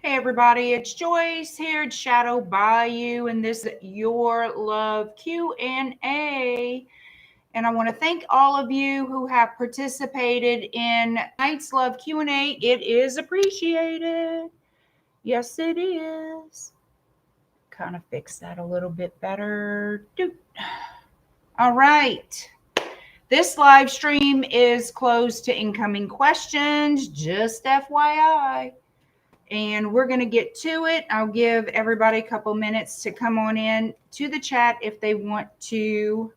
Hey everybody, it's Joyce here at Shadow Bayou, and this is Your Love Q&A. And I want to thank all of you who have participated in tonight's Love Q&A. It is appreciated. Yes, it is. Kind of fix that a little bit better. All right. This live stream is closed to incoming questions, just FYI. And we're going to get to it. I'll give everybody a couple minutes to come on in to the chat if they want to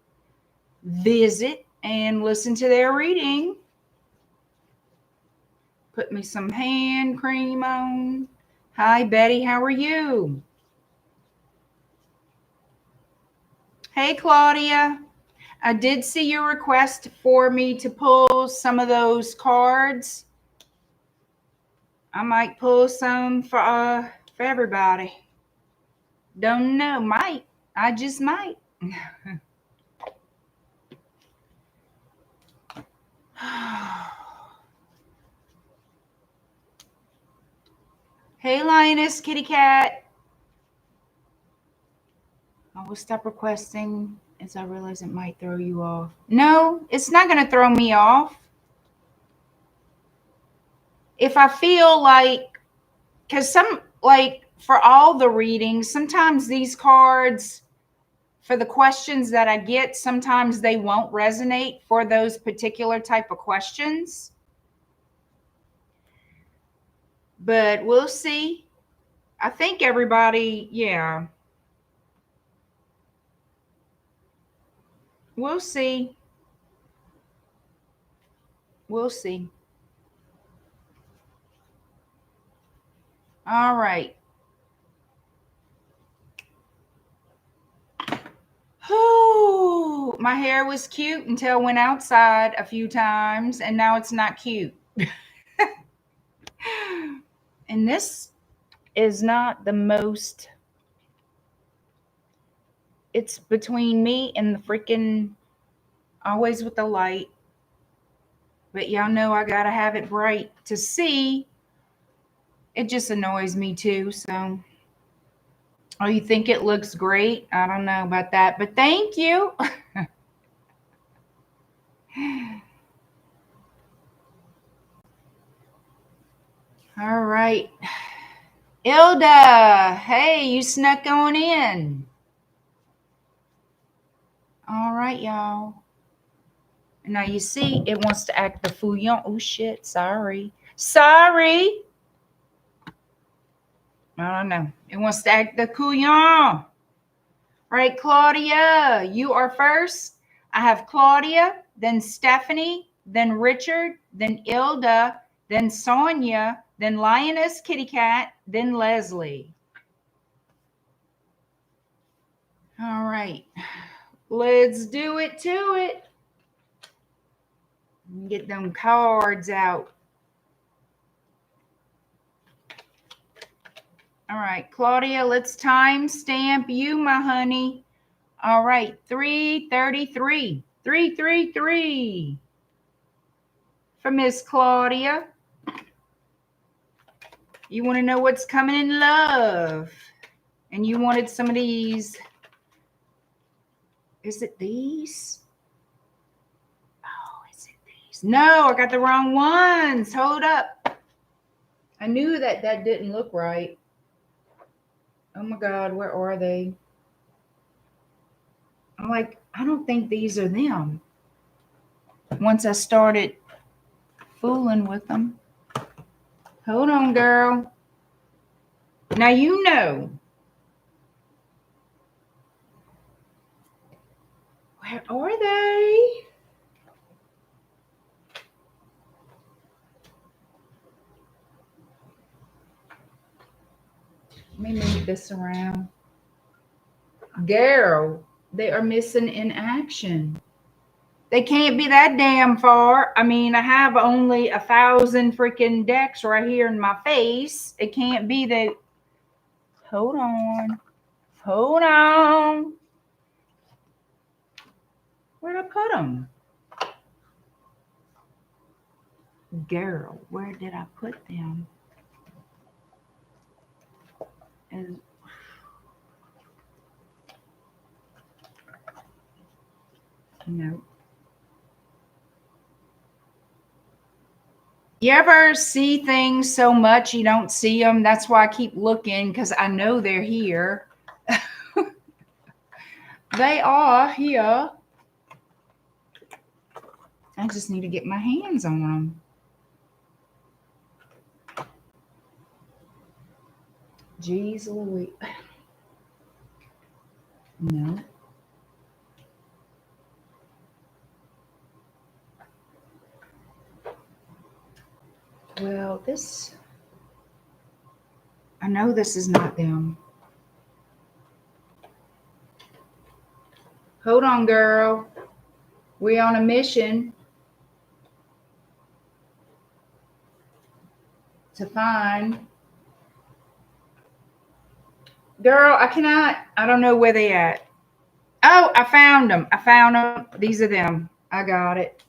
visit and listen to their reading. Put me some hand cream on. Hi, Betty. How are you? Hey, Claudia. I did see your request for me to pull some of those cards. I might pull some for everybody. Don't know. Might. I just might. Hey, Lioness, kitty cat. I will stop requesting as I realize it might throw you off. No, it's not going to throw me off. If I feel like, because for all the readings, sometimes these cards, for the questions that I get, sometimes they won't resonate for those particular type of questions. But we'll see. I think everybody, yeah. We'll see. We'll see. All right. Oh, my hair was cute until I went outside a few times, and now it's not cute. And this is not the most. It's between me and the freaking always with the light. But y'all know I gotta have it bright to see. It just annoys me too, so. Oh, you think it looks great? I don't know about that, but thank you. All right. ILDA, hey, you snuck on in. All right, y'all. Now you see it wants to act the fouillon. Oh, shit. Sorry. Sorry. I don't know. It wants to act the couillon. All right, Claudia, you are first. I have Claudia, then Stephanie, then Richard, then ILDA, then Sonia, then Lioness Kitty Cat, then Leslie. All right. Let's do it to it. Get them cards out. All right, Claudia, let's time stamp you, my honey. All right, 333. 333 for Miss Claudia. You want to know what's coming in love. And you wanted some of these. Is it these? Oh, is it these? No, I got the wrong ones. Hold up. I knew that didn't look right. Oh my God, where are they? I'm like, I don't think these are them. Once I started fooling with them. Hold on, girl. Now you know. Where are they? Let me move this around. Girl, they are missing in action. They can't be that damn far. I mean, I have only 1,000 freaking decks right here in my face. It can't be that. Hold on. Hold on. Where'd I put them? Girl, where did I put them? And no. You ever see things so much you don't see them? That's why I keep looking, because I know they're here. They are here. I just need to get my hands on them. Jeez Louise. No. Well, this, I know this is not them. Hold on, girl. We on a mission to find. Girl, I cannot. I don't know where they at. Oh, I found them. I found them. These are them. I got it.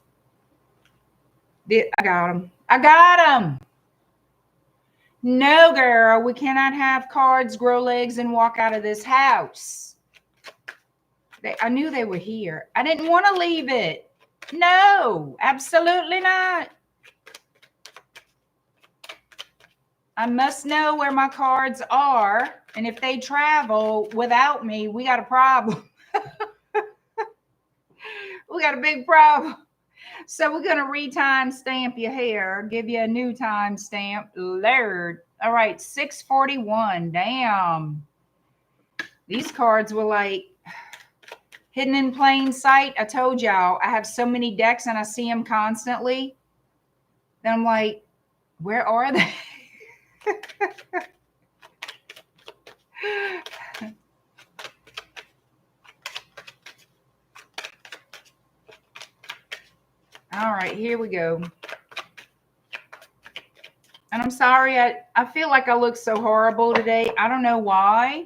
I got them. I got them. No, girl, we cannot have cards, grow legs, and walk out of this house. I knew they were here. I didn't want to leave it. No, absolutely not. I must know where my cards are. And if they travel without me, we got a problem. We got a big problem. So we're going to re-time stamp your hair, give you a new time stamp. Lord. All right, 641. Damn. These cards were like hidden in plain sight. I told y'all, I have so many decks and I see them constantly. Then I'm like, where are they? All right, here we go. And I'm sorry, I feel like I look so horrible today. I don't know why.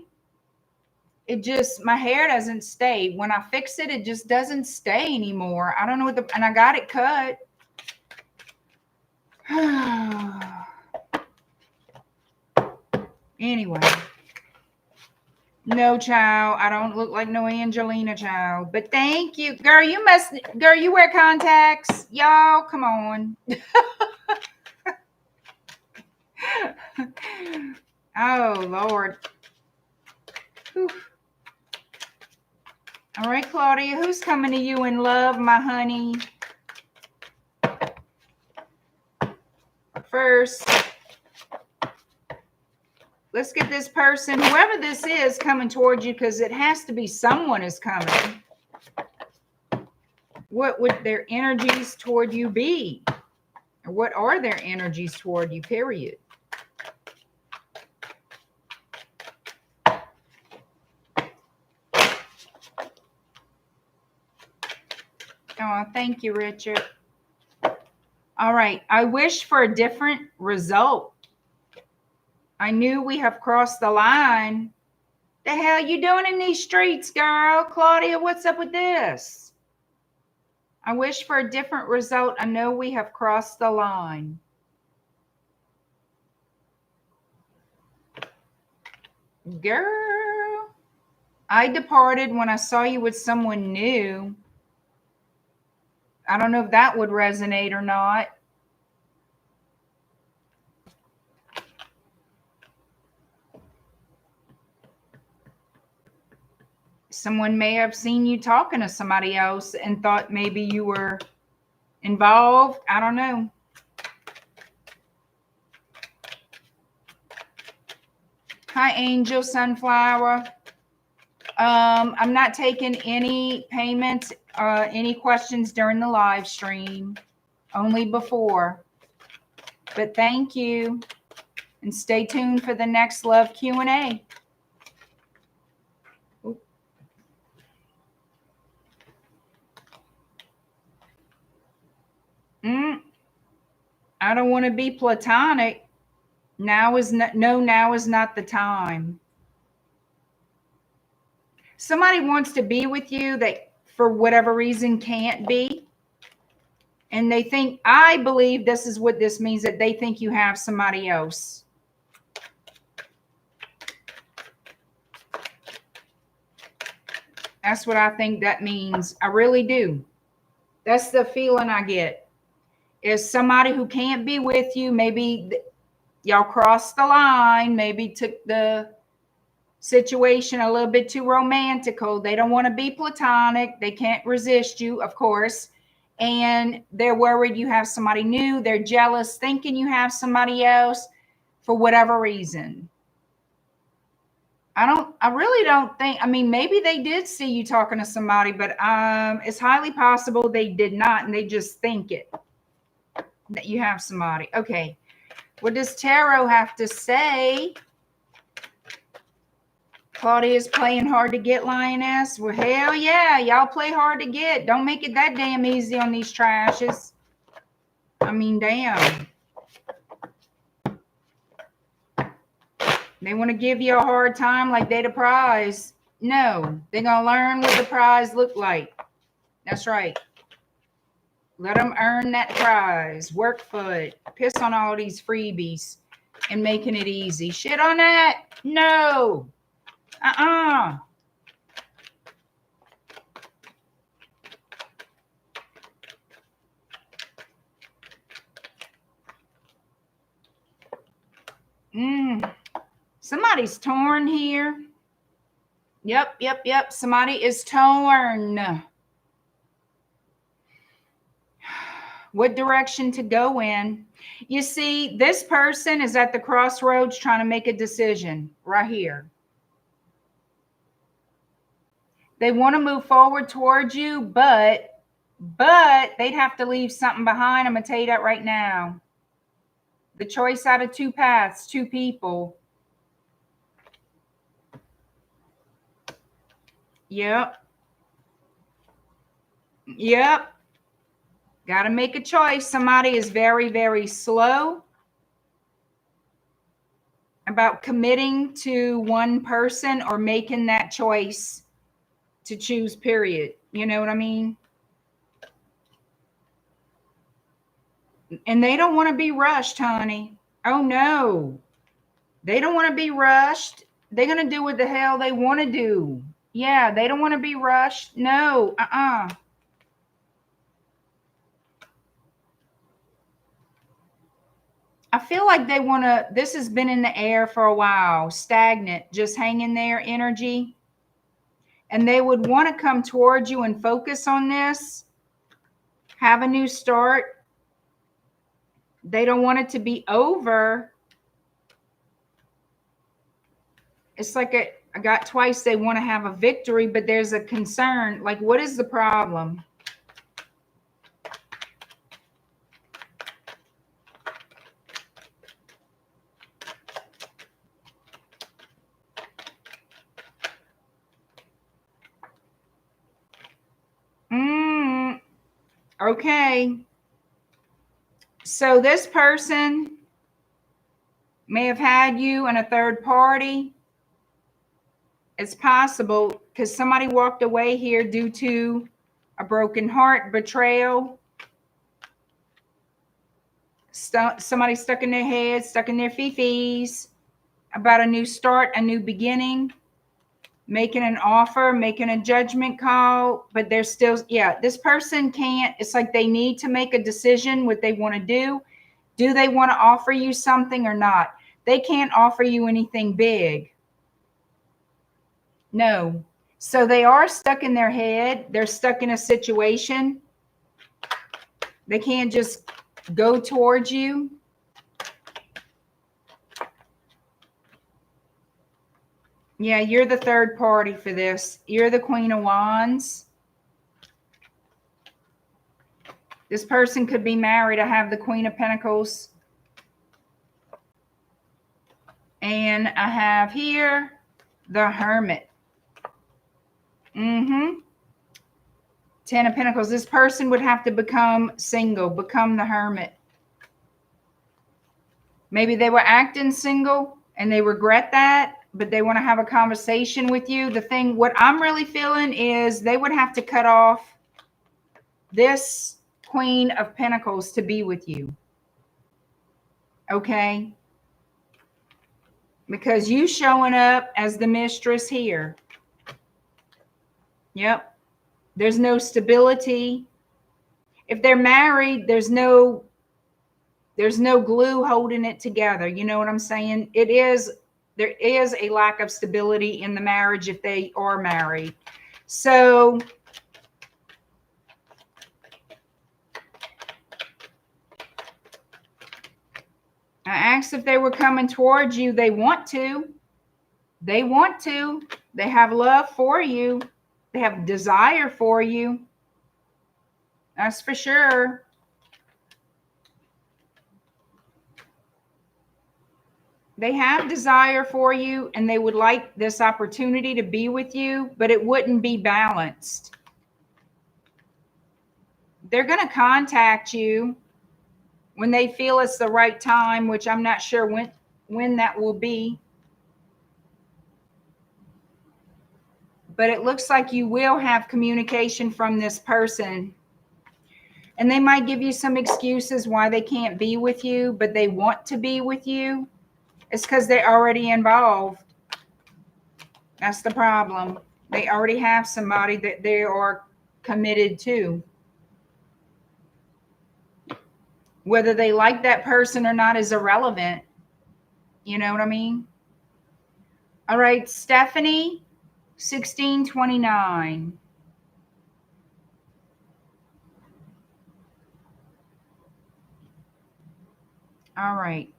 It just, my hair doesn't stay. When I fix it, it just doesn't stay anymore. I don't know what and I got it cut. Anyway. No, child. I don't look like no Angelina, child. But thank you. Girl, you wear contacts. Y'all, come on. Oh, Lord. Whew. All right, Claudia, who's coming to you in love, my honey? First, let's get this person, whoever this is, coming towards you, because it has to be someone is coming. What would their energies toward you be? Or what are their energies toward you, period? Oh, thank you, Richard. All right. I wish for a different result. I knew we have crossed the line. The hell you doing in these streets, girl? Claudia, what's up with this? I wish for a different result. I know we have crossed the line. Girl, I departed when I saw you with someone new. I don't know if that would resonate or not. Someone may have seen you talking to somebody else and thought maybe you were involved. I don't know. Hi, Angel Sunflower. I'm not taking any payments, any questions during the live stream, only before. But thank you, and stay tuned for the next Love Q&A. I don't want to be platonic. Now is not the time. Somebody wants to be with you that for whatever reason can't be. And they think, I believe this is what this means, that they think you have somebody else. That's what I think that means. I really do. That's the feeling I get. Is somebody who can't be with you. Maybe y'all crossed the line. Maybe took the situation a little bit too romantical. They don't want to be platonic. They can't resist you, of course. And they're worried you have somebody new. They're jealous, thinking you have somebody else for whatever reason. I really don't think, I mean, maybe they did see you talking to somebody, but it's highly possible they did not, and they just think it, that you have somebody. Okay. What does Tarot have to say? Claudia is playing hard to get, Lioness. Well, hell yeah. Y'all play hard to get. Don't make it that damn easy on these trashes. I mean, damn. They want to give you a hard time like they the prize. No, they're going to learn what the prize look like. That's right. Let them earn that prize. Work for it. Piss on all these freebies and making it easy. Shit on that? No. Somebody's torn here. Yep. Somebody is torn. What direction to go in? You see, this person is at the crossroads trying to make a decision right here. They want to move forward towards you, but they'd have to leave something behind. I'm going to tell you that right now. The choice out of two paths, two people. Yep. Got to make a choice. Somebody is very, very slow about committing to one person or making that choice to choose, period. You know what I mean? And they don't want to be rushed, honey. Oh, no. They don't want to be rushed. They're going to do what the hell they want to do. Yeah, they don't want to be rushed. No, I feel like they want to, this has been in the air for a while, stagnant, just hanging there, energy. And they would want to come towards you and focus on this, have a new start. They don't want it to be over. It's like I got twice, they want to have a victory, but there's a concern. Like, what is the problem? Okay. So this person may have had you in a third party. It's possible because somebody walked away here due to a broken heart, betrayal. Somebody stuck in their head, stuck in their fifis about a new start, a new beginning, making an offer, making a judgment call, but they're still, yeah, this person can't, it's like they need to make a decision what they want to do. Do they want to offer you something or not? They can't offer you anything big. No. So they are stuck in their head. They're stuck in a situation. They can't just go towards you. Yeah, you're the third party for this. You're the Queen of Wands. This person could be married. I have the Queen of Pentacles. And I have here the Hermit. 10 of Pentacles. This person would have to become single, become the Hermit. Maybe they were acting single and they regret that, but they want to have a conversation with you. The thing, what I'm really feeling is they would have to cut off this Queen of Pentacles to be with you. Okay? Because you showing up as the mistress here. Yep. There's no stability. If they're married, there's no glue holding it together. You know what I'm saying? There is a lack of stability in the marriage if they are married. So I asked if they were coming towards you. They want to. They want to. They have love for you. They have desire for you. That's for sure. They have desire for you and they would like this opportunity to be with you, but it wouldn't be balanced. They're going to contact you when they feel it's the right time, which I'm not sure when that will be. But it looks like you will have communication from this person. And they might give you some excuses why they can't be with you, but they want to be with you. It's because they're already involved. That's the problem. They already have somebody that they are committed to. Whether they like that person or not is irrelevant. You know what I mean? All right, Stephanie, 1629. All right.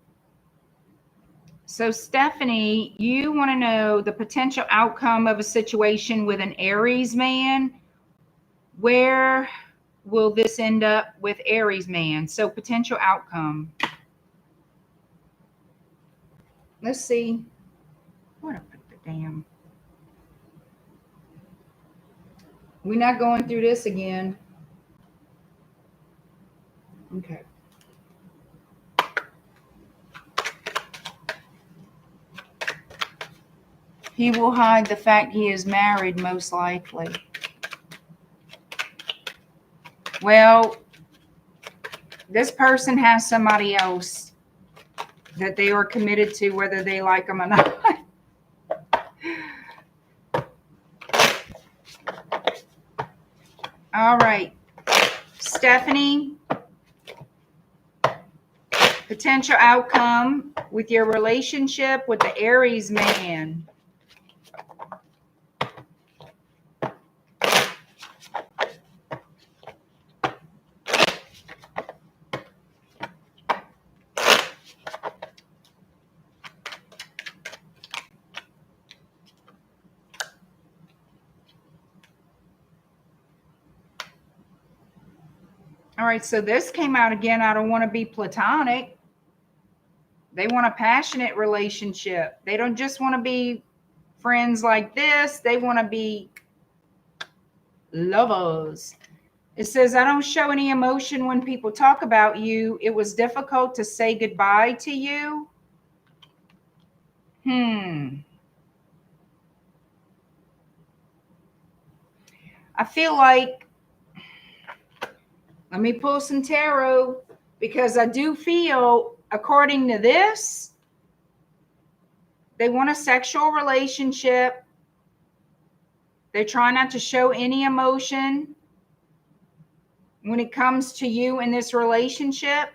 So Stephanie, you want to know the potential outcome of a situation with an Aries man. Where will this end up with Aries man? So potential outcome. Let's see. Where did I put the damn? We're not going through this again. Okay. He will hide the fact he is married, most likely. Well, this person has somebody else that they are committed to, whether they like them or not. All right. Stephanie, potential outcome with your relationship with the Aries man. All right, so this came out again. I don't want to be platonic. They want a passionate relationship. They don't just want to be friends like this. They want to be lovers. It says, I don't show any emotion when people talk about you. It was difficult to say goodbye to you. I feel like, let me pull some tarot, because I do feel, according to this, they want a sexual relationship. They try not to show any emotion when it comes to you in this relationship,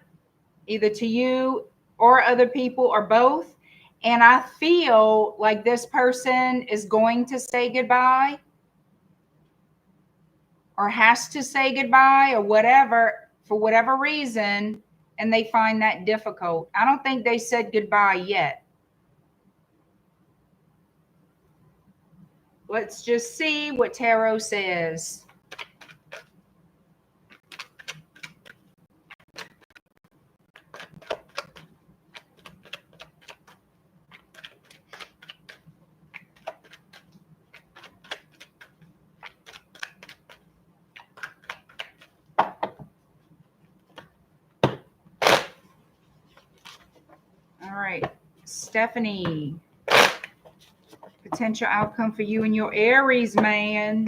either to you or other people or both. And I feel like this person is going to say goodbye or has to say goodbye or whatever, for whatever reason, and they find that difficult. I don't think they said goodbye yet. Let's just see what tarot says. All right, Stephanie, potential outcome for you and your Aries man.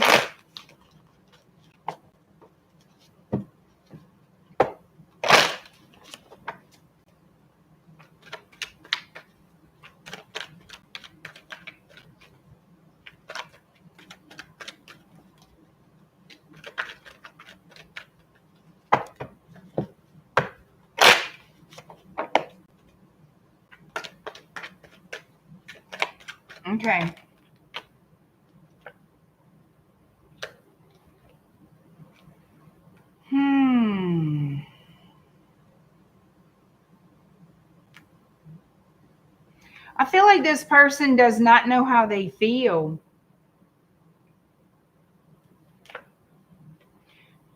Okay. I feel like this person does not know how they feel.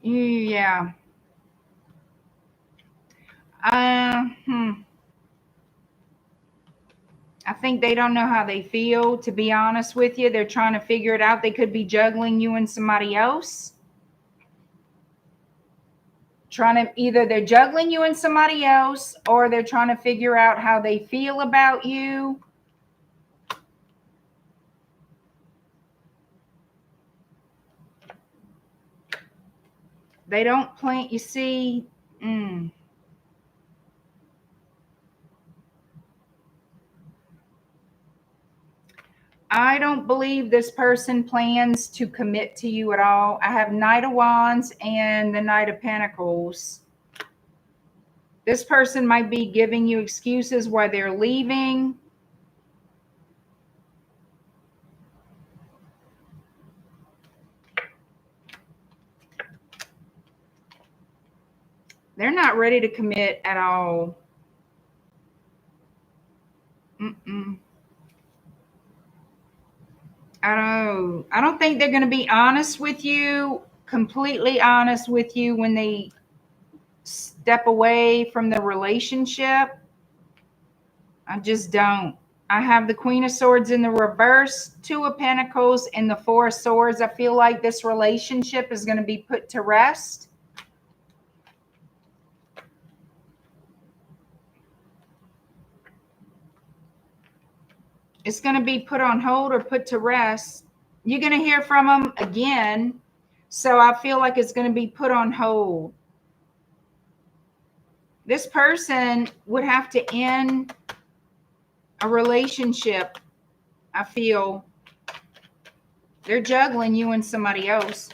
Yeah. I think they don't know how they feel, to be honest with you. They're trying to figure it out. They could be juggling you and somebody else. Either they're juggling you and somebody else, or they're trying to figure out how they feel about you. They don't plan, you see. I don't believe this person plans to commit to you at all. I have Knight of Wands and the Knight of Pentacles. This person might be giving you excuses why they're leaving. They're not ready to commit at all. I don't think they're going to be honest with you, completely honest with you when they step away from the relationship. I just don't. I have the Queen of Swords in the reverse, Two of Pentacles, and the Four of Swords. I feel like this relationship is going to be put to rest. It's going to be put on hold or put to rest. You're going to hear from them again. So I feel like it's going to be put on hold. This person would have to end a relationship. I feel they're juggling you and somebody else.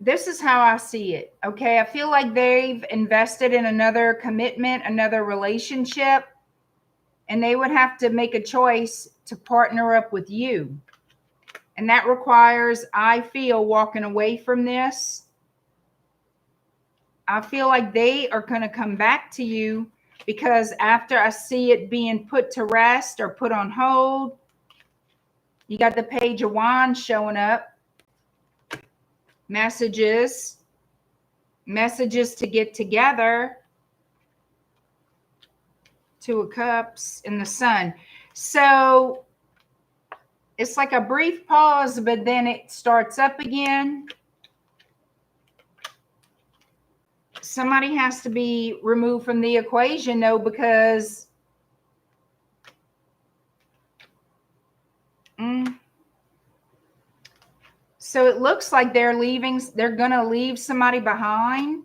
This is how I see it. Okay. I feel like they've invested in another commitment, another relationship, and they would have to make a choice to partner up with you. And that requires, I feel, walking away from this. I feel like they are going to come back to you because after I see it being put to rest or put on hold, you got the Page of Wands showing up. Messages to get together. Two of Cups and the Sun. So it's like a brief pause, but then it starts up again. Somebody has to be removed from the equation, though, because so it looks like they're leaving. They're going to leave somebody behind.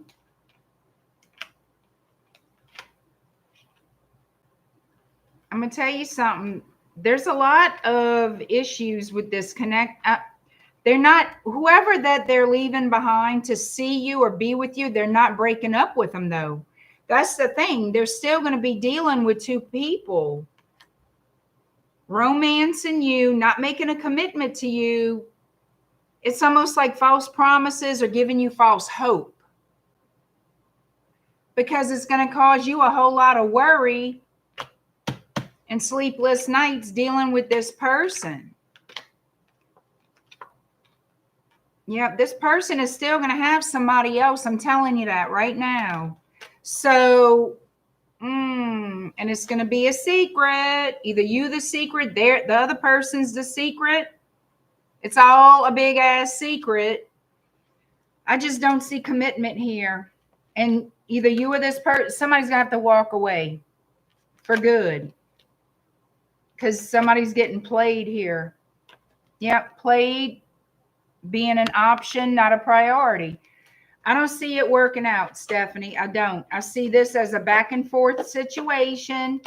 I'm going to tell you something. There's a lot of issues with this connect. They're not, whoever that they're leaving behind to see you or be with you, they're not breaking up with them, though. That's the thing. They're still going to be dealing with two people. Romancing you, not making a commitment to you. It's almost like false promises or giving you false hope. Because it's going to cause you a whole lot of worry and sleepless nights dealing with this person. Yep, this person is still going to have somebody else. I'm telling you that right now. So, and it's going to be a secret. Either you the secret, the other person's the secret. It's all a big ass secret. I just don't see commitment here. And either you or this person, somebody's going to have to walk away for good. Because somebody's getting played here. Yep, played, being an option, not a priority. I don't see it working out, Stephanie. I don't. I see this as a back and forth situation.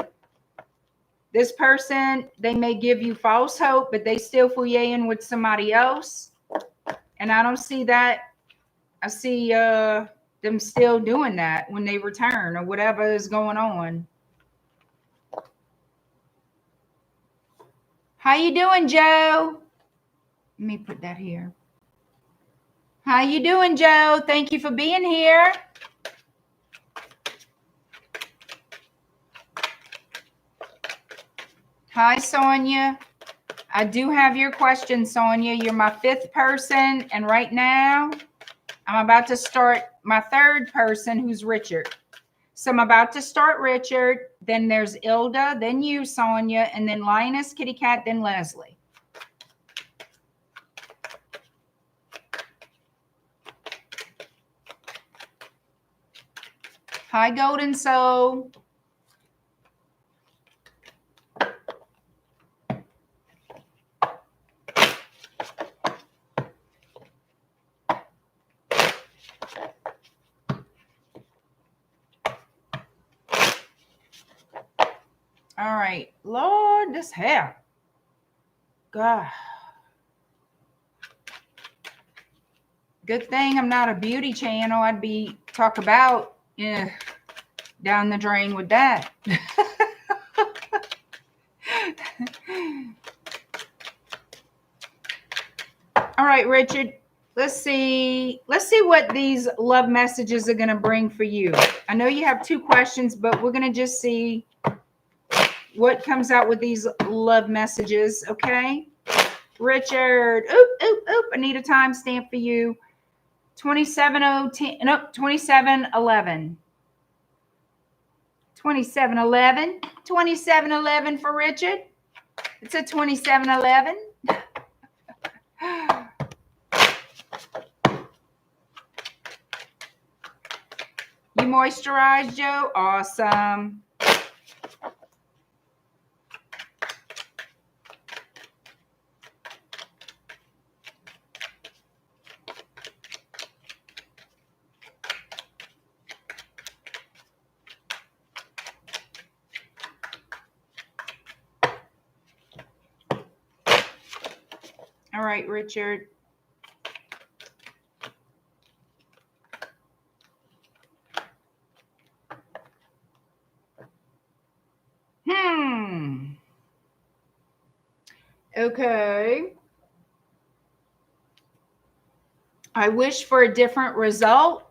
This person, they may give you false hope, but they still fooyeing with somebody else. And I don't see that. I see them still doing that when they return or whatever is going on. How you doing, Joe? Let me put that here. How you doing, Joe? Thank you for being here. Hi, Sonia. I do have your question, Sonia. You're my 5th person, and right now I'm about to start my 3rd person, who's Richard. So I'm about to start Richard, then there's Ilda, then you, Sonia, and then Lioness, Kitty Cat, then Leslie. Hi, Golden Soul. All right. Lord, this hair. God. Good thing I'm not a beauty channel. I'd be talk about down the drain with that. All right, Richard. Let's see what these love messages are going to bring for you. I know you have 2 questions, but we're going to just see what comes out with these love messages, okay? Richard, oop, I need a timestamp for you. 27:10, nope, 27:11. 27:11. 27:11 for Richard. It's a 27:11. You moisturized, Joe? Awesome. All right, Richard. Okay. I wish for a different result.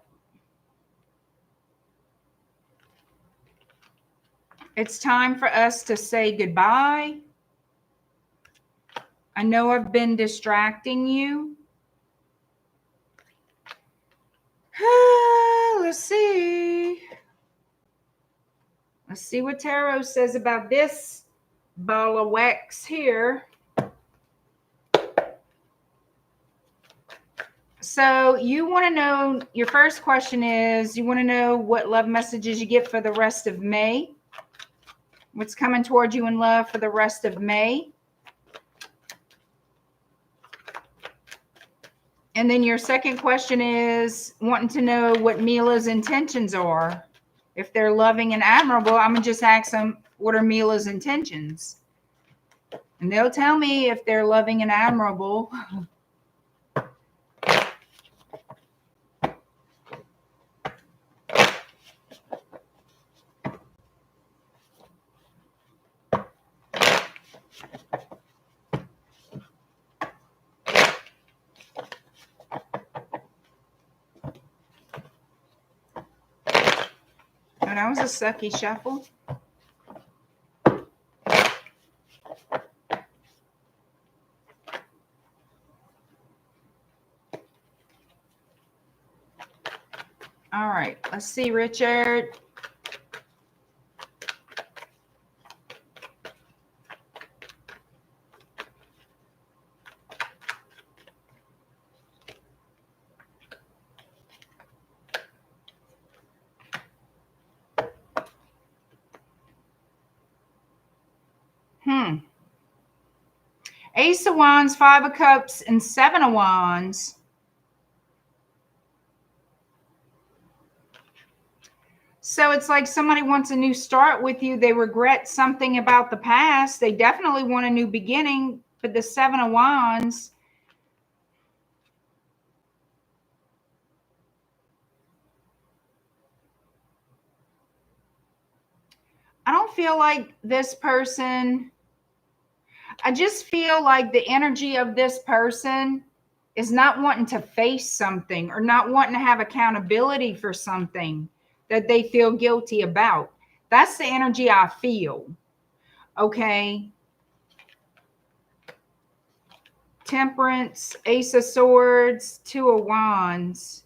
It's time for us to say goodbye. I know I've been distracting you. Let's see. Let's see what Tarot says about this ball of wax here. So you want to know, your first question is, you want to know what love messages you get for the rest of May. What's coming towards you in love for the rest of May. And then your second question is wanting to know what Mila's intentions are. If they're loving and admirable, I'm going to just ask them, what are Mila's intentions? And they'll tell me if they're loving and admirable. Oh, that was a sucky shuffle. All right, let's see, Richard. Ace of Wands, 5 of Cups, and 7 of Wands. So it's like somebody wants a new start with you. They regret something about the past. They definitely want a new beginning. But the Seven of Wands, I don't feel like this person, I just feel like the energy of this person is not wanting to face something or not wanting to have accountability for something that they feel guilty about. That's the energy I feel. Okay. Temperance, Ace of Swords, Two of Wands.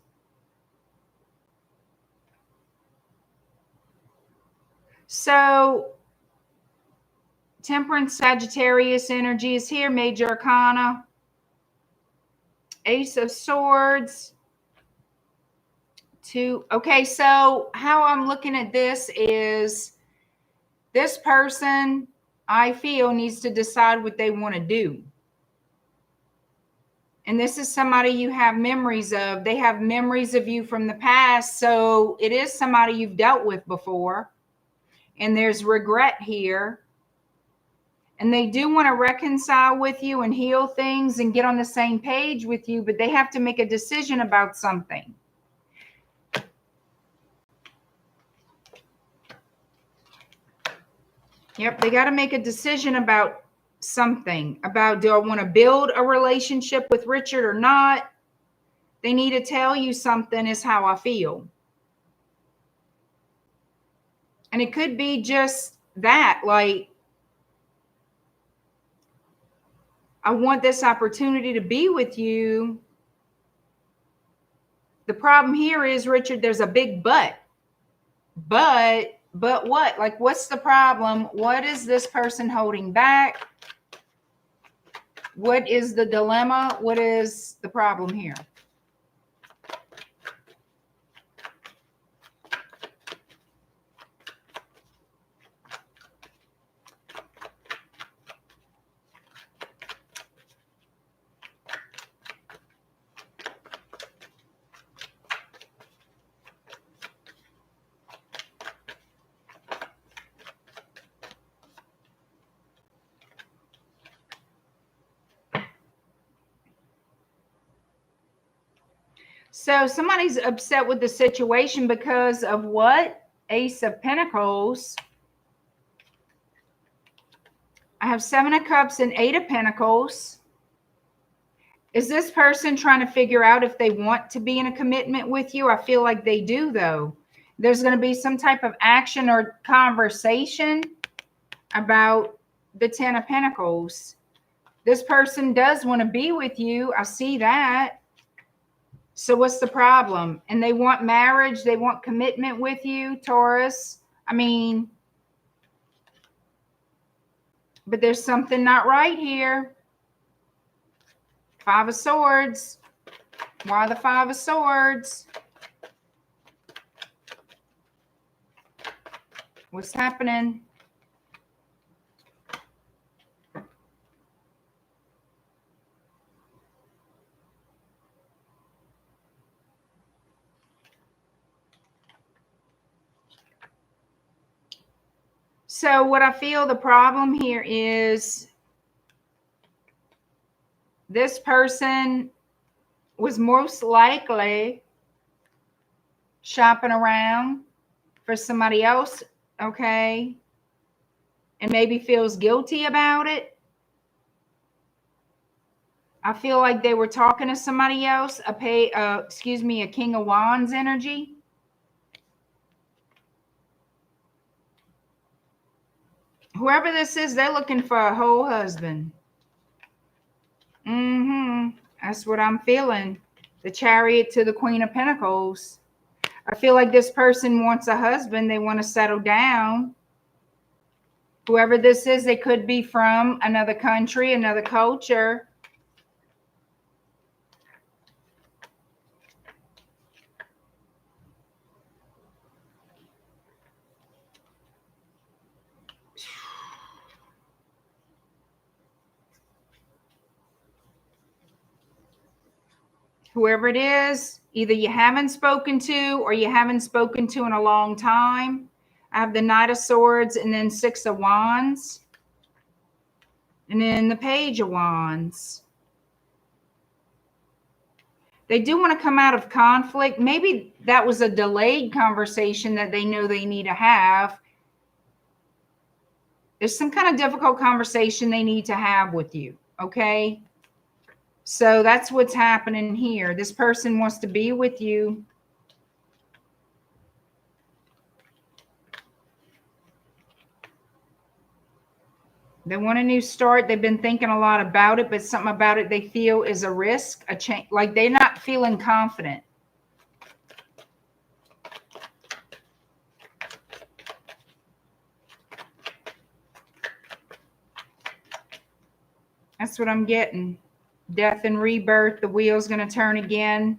So Temperance, Sagittarius energy is here. Major Arcana, Ace of Swords, two. Okay, so how I'm looking at this is this person, I feel, needs to decide what they want to do. And this is somebody you have memories of. They have memories of you from the past. So it is somebody you've dealt with before. And there's regret here. And they do want to reconcile with you and heal things and get on the same page with you, but they have to make a decision about something. Yep, they got to make a decision about something. About, do I want to build a relationship with Richard or not? They need to tell you something is how I feel. And it could be just that, like, I want this opportunity to be with you. The problem here is, Richard, there's a big but. But what? Like, what's the problem? What is this person holding back? What is the dilemma? What is the problem here? So somebody's upset with the situation because of what? Ace of Pentacles. I have Seven of Cups and Eight of Pentacles. Is this person trying to figure out if they want to be in a commitment with you? I feel like they do, though. There's going to be some type of action or conversation about the Ten of Pentacles. This person does want to be with you. I see that. So what's the problem? And they want marriage. They want commitment with you, Taurus. I mean, but there's something not right here. Five of Swords. Why the Five of Swords? What's happening? So what I feel the problem here is this person was most likely shopping around for somebody else, okay, and maybe feels guilty about it. I feel like they were talking to somebody else, a King of Wands energy. Whoever this is, they're looking for a whole husband. That's what I'm feeling. The Chariot to the Queen of Pentacles. I feel like this person wants a husband. They want to settle down. Whoever this is, they could be from another country, another culture. Whoever it is, either you haven't spoken to or you haven't spoken to in a long time. I have the Knight of Swords and then 6 of Wands. And then the Page of Wands. They do want to come out of conflict. Maybe that was a delayed conversation that they know they need to have. There's some kind of difficult conversation they need to have with you, okay? So that's what's happening here. This person wants to be with you. They want a new start. They've been thinking a lot about it, but something about it they feel is a risk, a change. Like they're not feeling confident. That's what I'm getting. Death and rebirth. The wheel's going to turn again.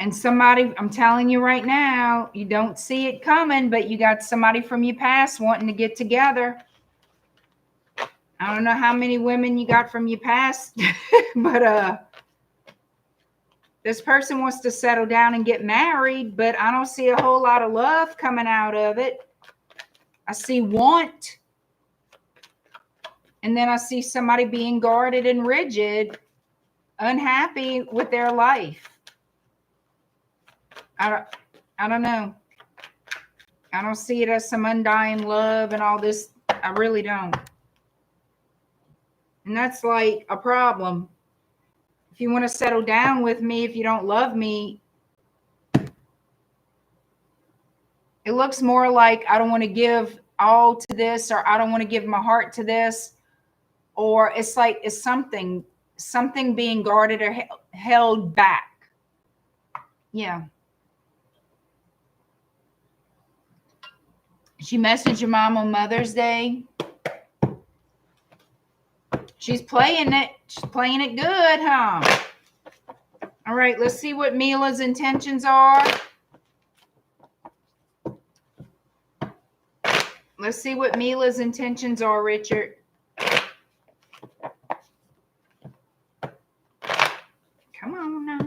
And somebody, I'm telling you right now, you don't see it coming, but you got somebody from your past wanting to get together. I don't know how many women you got from your past, but this person wants to settle down and get married, but I don't see a whole lot of love coming out of it. I see want. And then I see somebody being guarded and rigid, unhappy with their life. I don't know. I don't see it as some undying love and all this. I really don't. And that's like a problem. If you want to settle down with me, if you don't love me, it looks more like I don't want to give all to this, or I don't want to give my heart to this, or it's like it's something being guarded or held back. Yeah. She messaged your mom on Mother's Day. She's playing it. She's playing it good, huh? All right, let's see what Mila's intentions are. Let's see what Mila's intentions are, Richard. Come on now.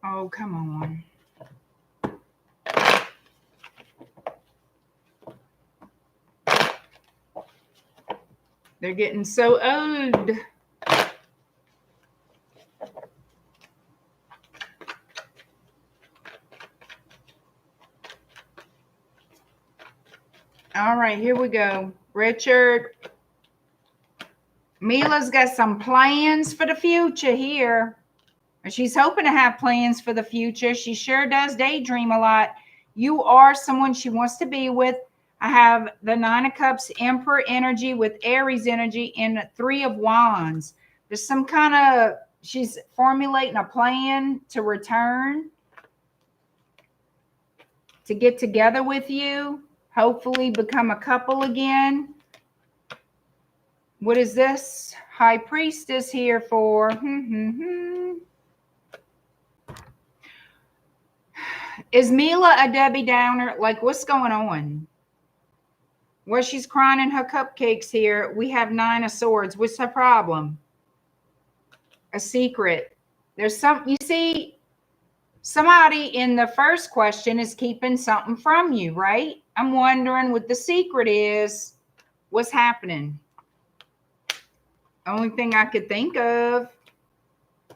Oh, come on. They're getting so old. All right, here we go. Richard. Mila's got some plans for the future here. She's hoping to have plans for the future. She sure does daydream a lot. You are someone she wants to be with. I have the 9 of Cups, Emperor energy with Aries energy, and 3 of Wands. There's some kind of, she's formulating a plan to return, to get together with you, hopefully become a couple again. What is this? High Priestess here for? Is Mila a Debbie Downer? Like, what's going on? Well, she's crying in her cupcakes here. We have 9 of Swords. What's her problem? A secret. There's some, you see, somebody in the first question is keeping something from you, right? I'm wondering what the secret is. What's happening? Only thing I could think of.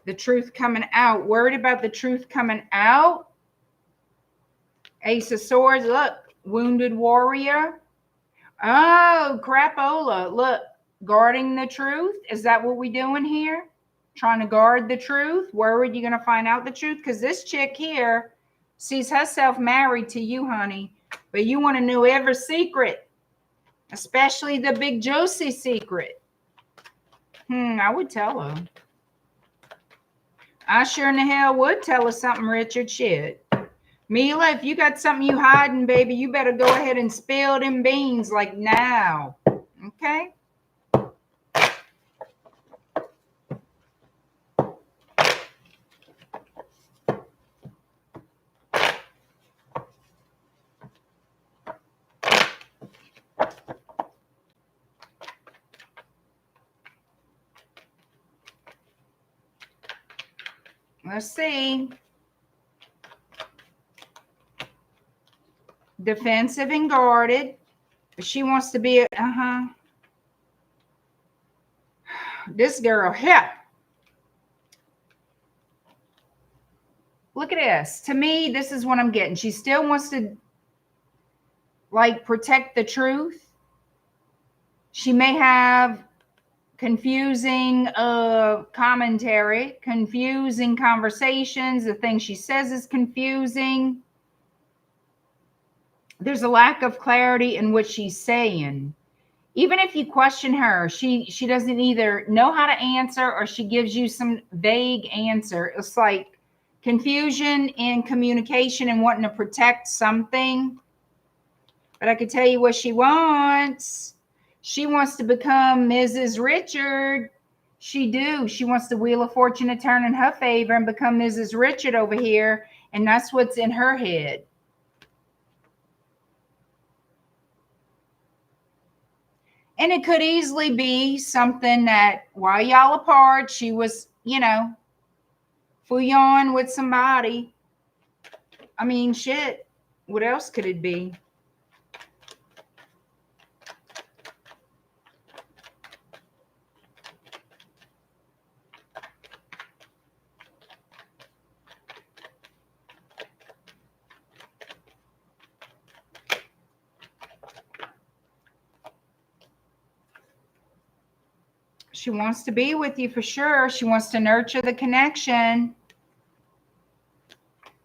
The truth coming out. Worried about the truth coming out. Ace of Swords. Look, wounded warrior. Oh, crapola. Look, guarding the truth. Is that what we're doing here? Trying to guard the truth? Worried you're going to find out the truth? Because this chick here sees herself married to you, honey. But you want to know every secret. Especially the big Josie secret. I would tell her. I sure in the hell would tell her something, Richard. Shit. Mila, if you got something you hiding, baby, you better go ahead and spill them beans like now. Okay? Let's see. Defensive and guarded. She wants to be a, this girl here. Look at this. To me, this is what I'm getting. She still wants to, like, protect the truth. She may have confusing commentary, confusing conversations. The thing she says is confusing. There's a lack of clarity in what she's saying. Even if you question her, she doesn't either know how to answer or she gives you some vague answer. It's like confusion in communication and wanting to protect something. But I could tell you what she wants. She wants to become Mrs. Richard. She wants the Wheel of Fortune to turn in her favor and become Mrs. Richard over here. And that's what's in her head. And it could easily be something that while y'all apart, she was, fooling with somebody. I mean, shit. What else could it be? She wants to be with you for sure. She wants to nurture the connection.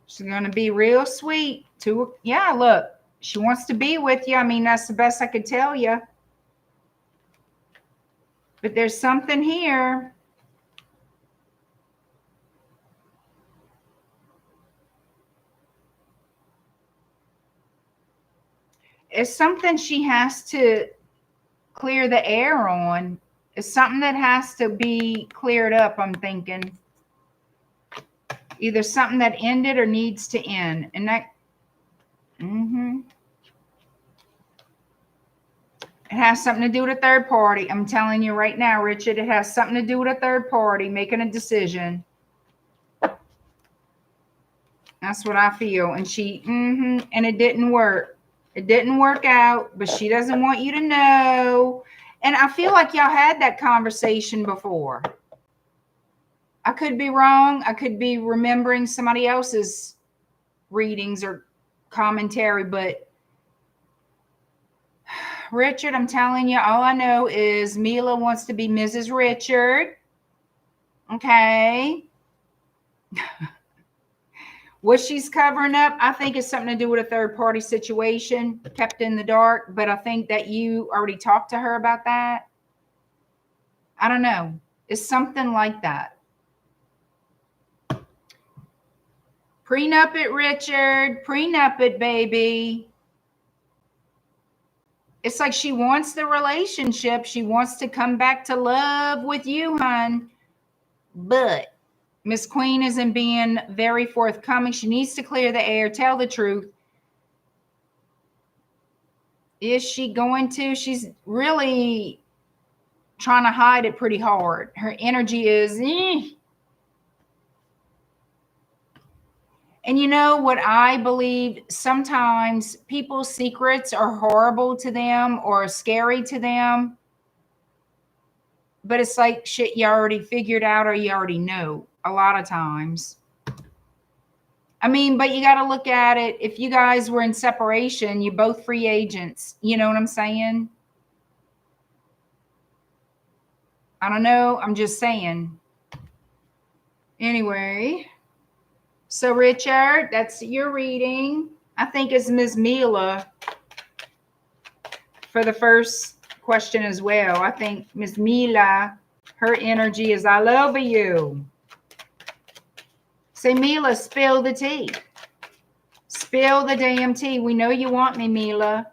She's going to be real sweet. Yeah, look, she wants to be with you. I mean, that's the best I could tell you. But there's something here. It's something she has to clear the air on. It's something that has to be cleared up, I'm thinking. Either something that ended or needs to end. And that, it has something to do with a third party. I'm telling you right now, Richard, it has something to do with a third party making a decision. That's what I feel. And and it didn't work. It didn't work out, but she doesn't want you to know. And I feel like y'all had that conversation before. I could be wrong. I could be remembering somebody else's readings or commentary, but Richard, I'm telling you, all I know is Mila wants to be Mrs. Richard. Okay. What she's covering up, I think it's something to do with a third party situation, kept in the dark. But I think that you already talked to her about that. I don't know. It's something like that. Prenup it, Richard. Prenup it, baby. It's like she wants the relationship. She wants to come back to love with you, hon. But Miss Queen isn't being very forthcoming. She needs to clear the air, tell the truth. Is she going to? She's really trying to hide it pretty hard. Her energy is, And you know what I believe? Sometimes people's secrets are horrible to them or scary to them. But it's like shit you already figured out or you already know a lot of times. I mean, but you got to look at it. If you guys were in separation, you're both free agents. You know what I'm saying? I don't know. I'm just saying. Anyway. So, Richard, that's your reading. I think it's Ms. Mila for the first question as well. I think Ms. Mila, her energy is all over you. Say, Mila, spill the tea. Spill the damn tea. We know you want me, Mila.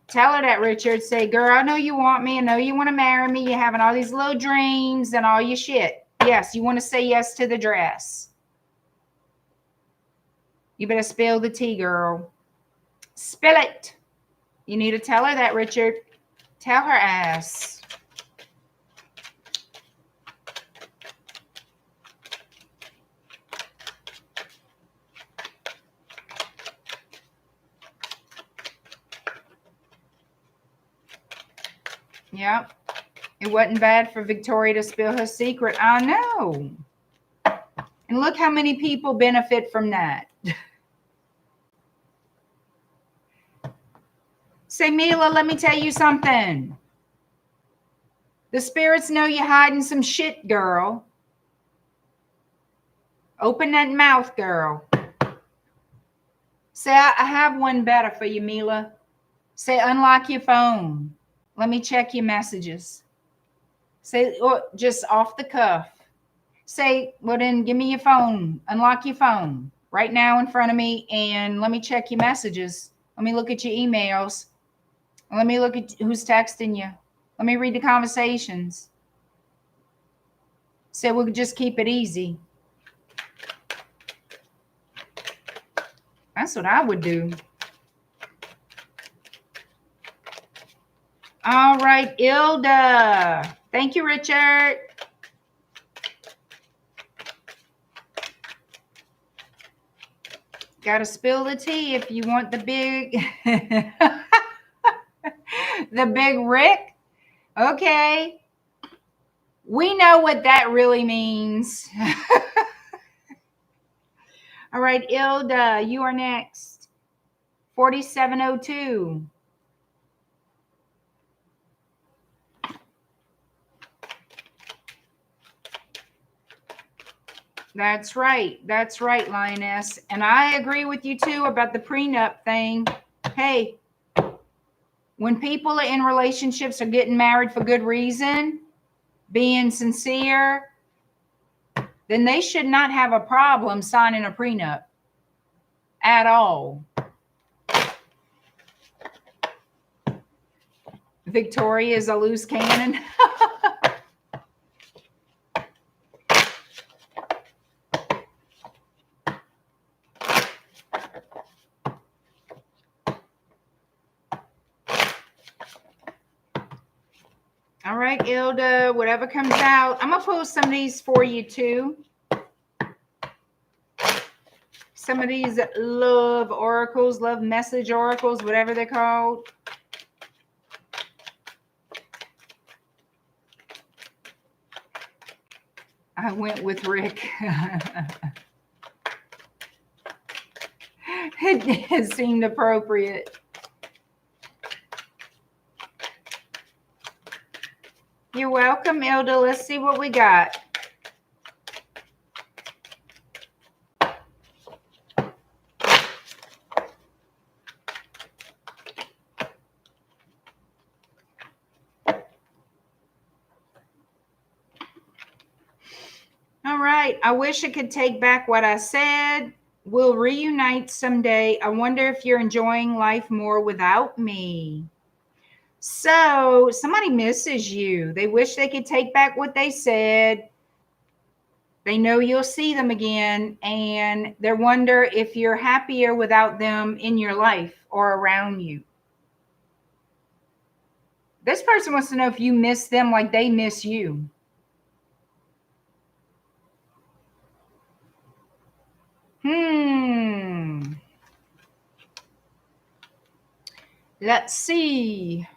Tell her that, Richard. Say, girl, I know you want me. I know you want to marry me. You're having all these little dreams and all your shit. Yes, you want to say yes to the dress. You better spill the tea, girl. Spill it. You need to tell her that, Richard. Tell her ass. Yep. It wasn't bad for Victoria to spill her secret. I know. And look how many people benefit from that. Say, Mila, let me tell you something. The spirits know you're hiding some shit, girl. Open that mouth, girl. Say, I have one better for you, Mila. Say, unlock your phone. Let me check your messages. Say, or just off the cuff. Say, well, then give me your phone. Unlock your phone right now in front of me and let me check your messages. Let me look at your emails. Let me look at who's texting you. Let me read the conversations. Say, we'll just keep it easy. That's what I would do. All right, ILDA. Thank you, Richard. Got to spill the tea if you want the big, the big Rick. Okay. We know what that really means. All right, ILDA, you are next. 4702. That's right. That's right, Lioness. And I agree with you too about the prenup thing. Hey, when people are in relationships are getting married for good reason, being sincere, then they should not have a problem signing a prenup at all. Victoria is a loose cannon. All right, ILDA, whatever comes out. I'm going to post some of these for you too. Some of these love oracles, love message oracles, whatever they're called. I went with Rick. It seemed appropriate. You're welcome, ILDA. Let's see what we got. All right. I wish I could take back what I said. We'll reunite someday. I wonder if you're enjoying life more without me. So somebody misses you. They wish they could take back what they said. They know you'll see them again, and they wonder if you're happier without them in your life or around you. This person wants to know if you miss them like they miss you. Let's see.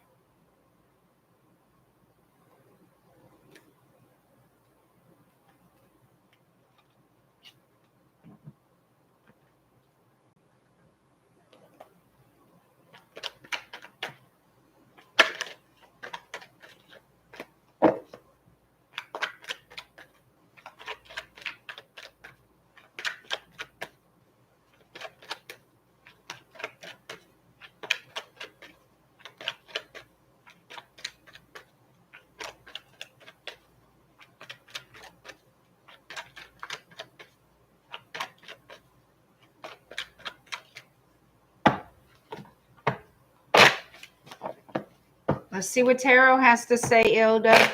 Let's see what Tarot has to say, ILDA.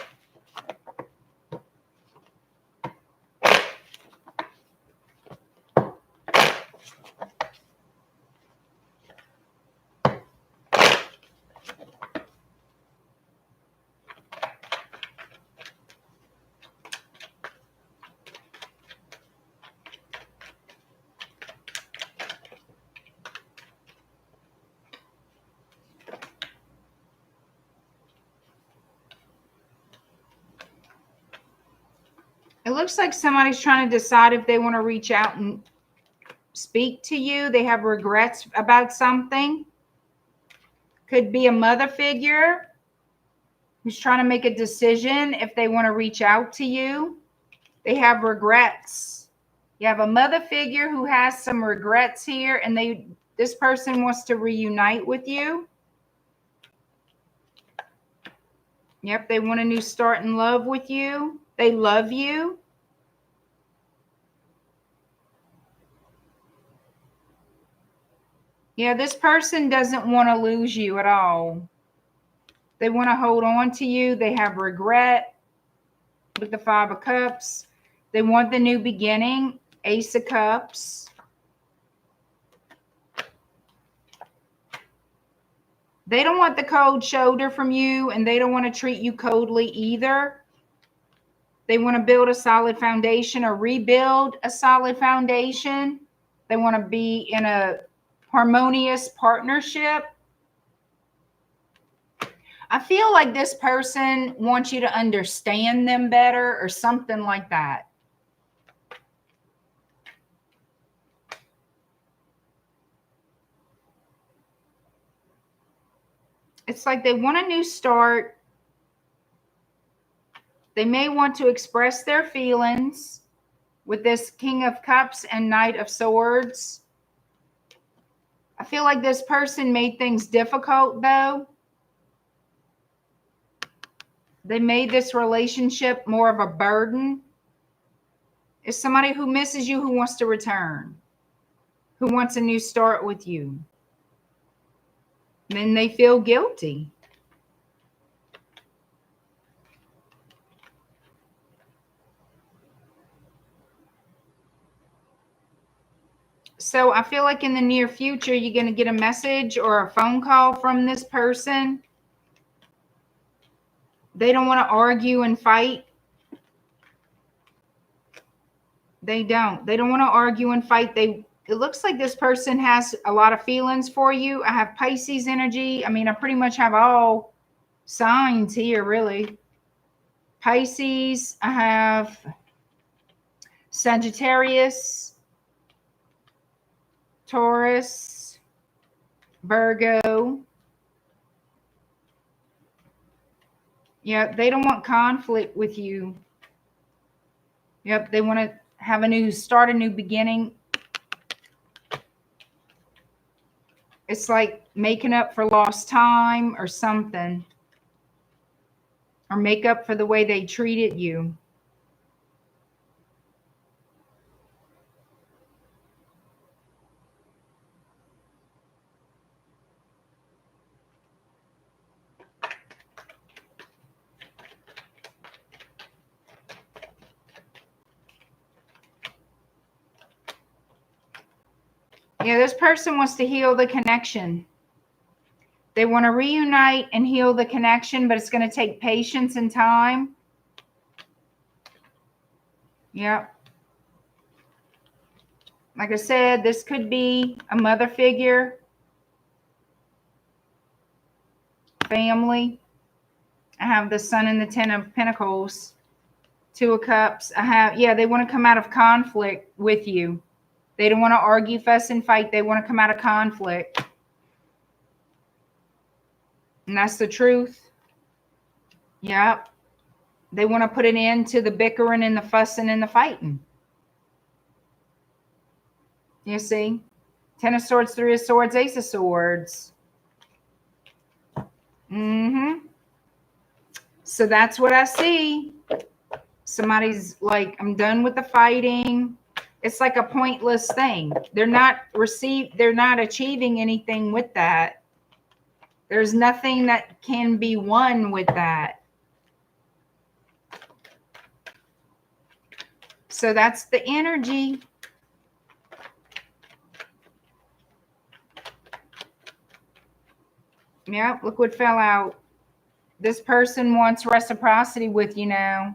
looks like somebody's trying to decide if they want to reach out and speak to you. They have regrets about something. Could be a mother figure who's trying to make a decision if they want to reach out to you. They have regrets. You have a mother figure who has some regrets here, and this person wants to reunite with you. Yep, they want a new start in love with you. They love you. Yeah, this person doesn't want to lose you at all. They want to hold on to you. They have regret with the Five of Cups. They want the new beginning. Ace of Cups. They don't want the cold shoulder from you, and they don't want to treat you coldly either. They want to build a solid foundation or rebuild a solid foundation. They want to be in a harmonious partnership. I feel like this person wants you to understand them better or something like that. It's like they want a new start. They may want to express their feelings with this King of Cups and Knight of Swords. I feel like this person made things difficult, though. They made this relationship more of a burden. It's somebody who misses you, who wants to return, who wants a new start with you. Then they feel guilty. So I feel like in the near future, you're going to get a message or a phone call from this person. They don't want to argue and fight. They don't. They don't want to argue and fight. It looks like this person has a lot of feelings for you. I have Pisces energy. I mean, I pretty much have all signs here, really. Pisces. I have Sagittarius, Taurus, Virgo. Yeah, they don't want conflict with you. Yep, they want to have start a new beginning. It's like making up for lost time or something. Or make up for the way they treated you. Yeah, this person wants to heal the connection. They want to reunite and heal the connection, but it's going to take patience and time. Yep. Like I said, this could be a mother figure, family. I have the Sun and the Ten of Pentacles, Two of Cups. They want to come out of conflict with you. They don't want to argue, fuss, and fight. They want to come out of conflict. And that's the truth. Yep. They want to put an end to the bickering and the fussing and the fighting. You see? Ten of Swords, Three of Swords, Ace of Swords. So that's what I see. Somebody's like, I'm done with the fighting. It's like a pointless thing. They're not achieving anything with that. There's nothing that can be won with that. So that's the energy. Yep, look what fell out. This person wants reciprocity with you now.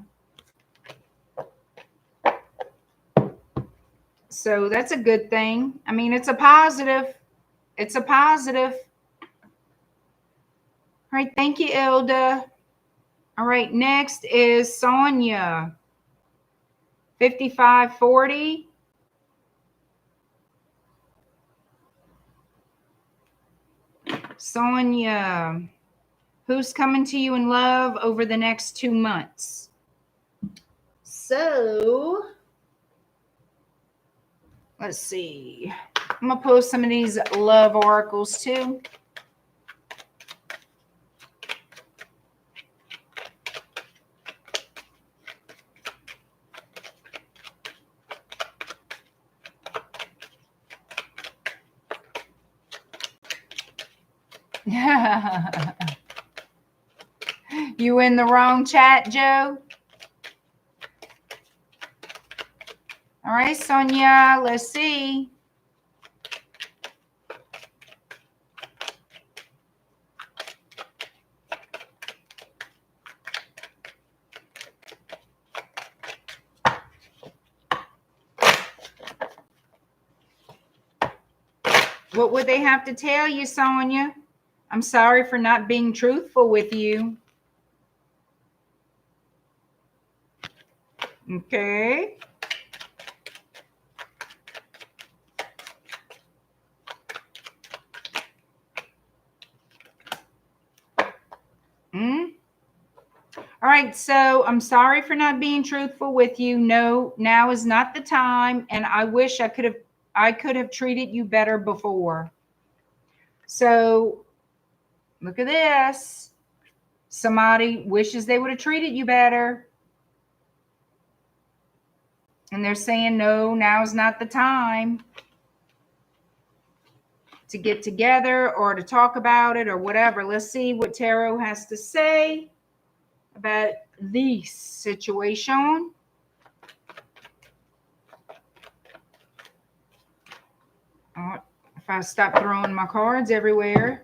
So that's a good thing. I mean, it's a positive. It's a positive. All right, thank you, ILDA. All right, next is Sonia. 5540. Sonia, who's coming to you in love over the next 2 months? So, let's see. I'm going to post some of these love oracles too. You in the wrong chat, Joe? All right, Sonia, let's see. What would they have to tell you, Sonia? I'm sorry for not being truthful with you. Okay. All right, so I'm sorry for not being truthful with you. No, now is not the time, and I wish I could have treated you better before. So look at this. Somebody wishes they would have treated you better. And they're saying, no, now's not the time to get together or to talk about it or whatever. Let's see what Tarot has to say about this situation. If I stop throwing my cards everywhere.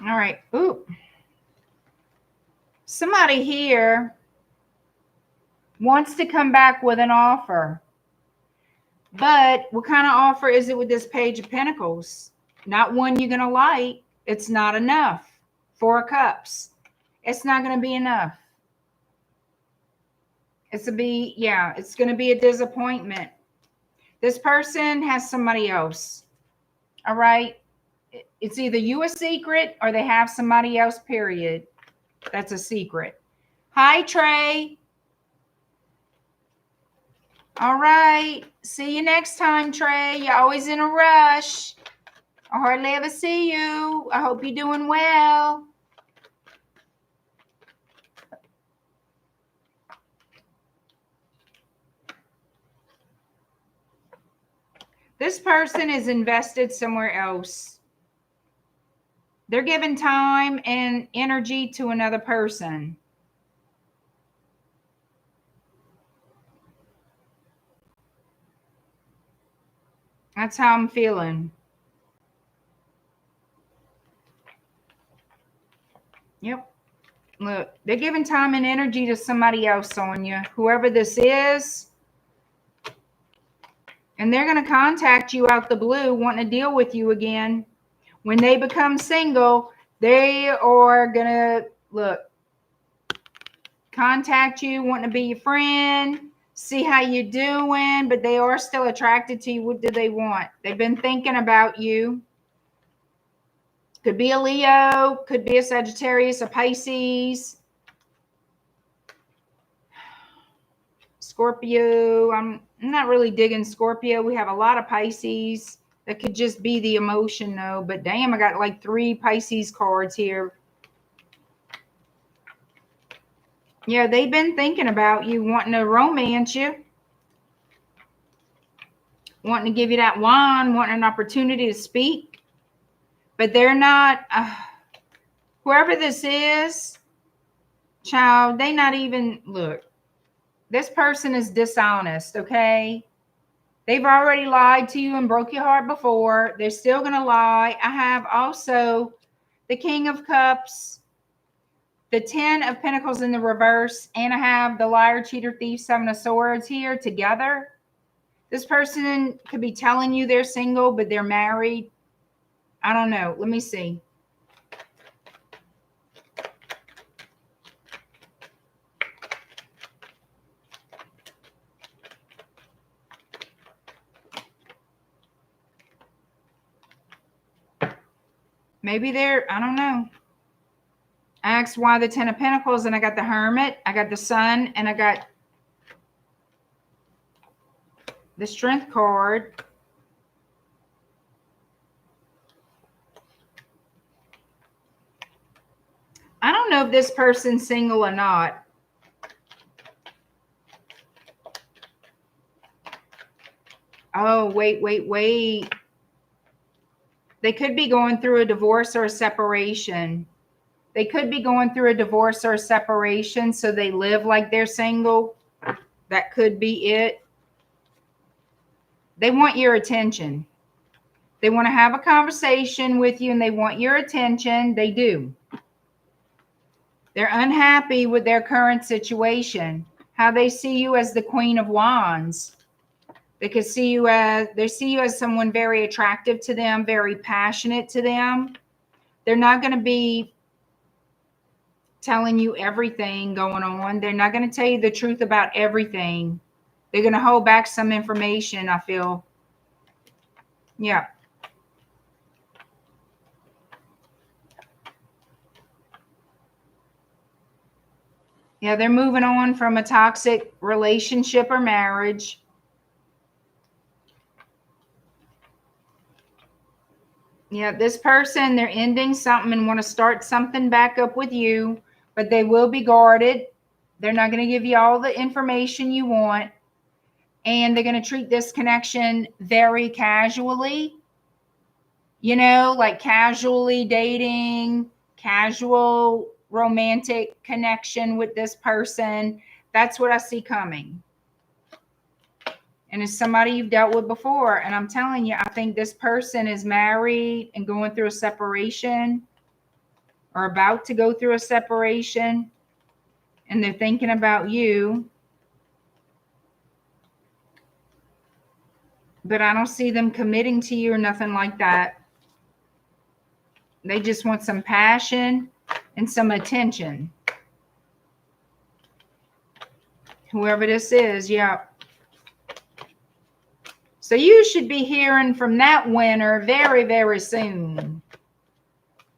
All right. Ooh. Somebody here wants to come back with an offer. But what kind of offer is it with this Page of Pentacles? Not one you're going to like. It's not enough. 4 of Cups. It's not going to be enough. It's going to be a disappointment. This person has somebody else. All right. It's either you a secret or they have somebody else, period. That's a secret. Hi, Trey. All right. See you next time, Trey. You're always in a rush. I hardly ever see you. I hope you're doing well. This person is invested somewhere else. They're giving time and energy to another person. That's how I'm feeling. Yep. Look, they're giving time and energy to somebody else, Sonia. Whoever this is. And they're going to contact you out the blue, wanting to deal with you again. When they become single, they are going to, contact you, wanting to be your friend, see how you're doing, but they are still attracted to you. What do they want? They've been thinking about you. Could be a Leo, could be a Sagittarius, a Pisces, Scorpio. I'm not really digging Scorpio. We have a lot of Pisces. That could just be the emotion, though. But damn, I got like 3 Pisces cards here. Yeah, they've been thinking about you, wanting to romance you. Wanting to give you that wand, wanting an opportunity to speak. But they're not... Whoever this is, child, they not even, look, this person is dishonest, okay? They've already lied to you and broke your heart before. They're still going to lie. I have also the King of Cups, the 10 of Pentacles in the reverse, and I have the Liar, Cheater, Thief, Seven of Swords here together. This person could be telling you they're single, but they're married. I don't know. Let me see. Maybe they're, I don't know. I asked why the 10 of Pentacles, and I got the Hermit, I got the Sun, and I got the Strength card. I don't know if this person's single or not. Oh, wait. They could be going through a divorce or a separation. They could be going through a divorce or a separation, so they live like they're single. That could be it. They want your attention. They want to have a conversation with you, and they want your attention. They do. They're unhappy with their current situation. How they see you as the Queen of Wands. They see you as someone very attractive to them, very passionate to them. They're not going to be telling you everything going on. They're not going to tell you the truth about everything. They're going to hold back some information, I feel. Yeah. Yeah, they're moving on from a toxic relationship or marriage. Yeah, this person, they're ending something and want to start something back up with you, but they will be guarded. They're not going to give you all the information you want, and they're going to treat this connection very casually, you know, like casually dating, casual romantic connection with this person. That's what I see coming. And it's somebody you've dealt with before. And I'm telling you, I think this person is married and going through a separation or about to go through a separation. And they're thinking about you. But I don't see them committing to you or nothing like that. They just want some passion and some attention. Whoever this is, yeah. So you should be hearing from that winner very, very soon.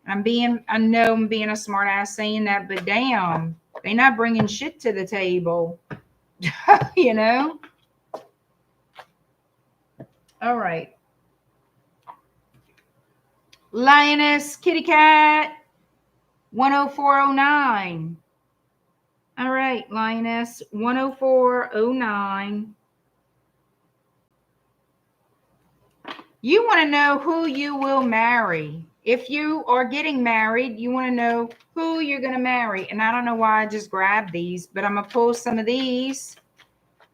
I know I'm being a smart ass saying that, but damn, they're not bringing shit to the table. You know? All right. Lioness, kitty cat, 10409. All right, Lioness, 10409. You want to know who you will marry. If you are getting married, you want to know who you're going to marry. And I don't know why I just grabbed these, but I'm going to pull some of these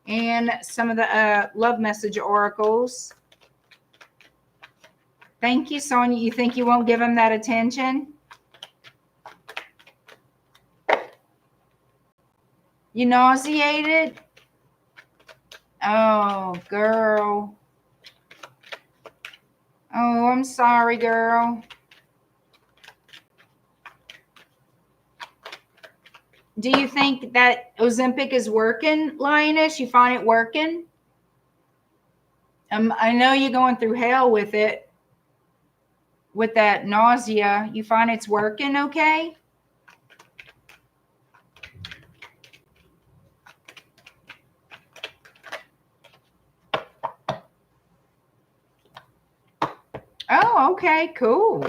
and some of the love message oracles. Thank you, Sonia. You think you won't give him that attention? You nauseated? Oh, girl. Oh, I'm sorry, girl. Do you think that Ozempic is working, Lioness? You find it working? I know you're going through hell with it, with that nausea. You find it's working okay? Oh, okay, cool.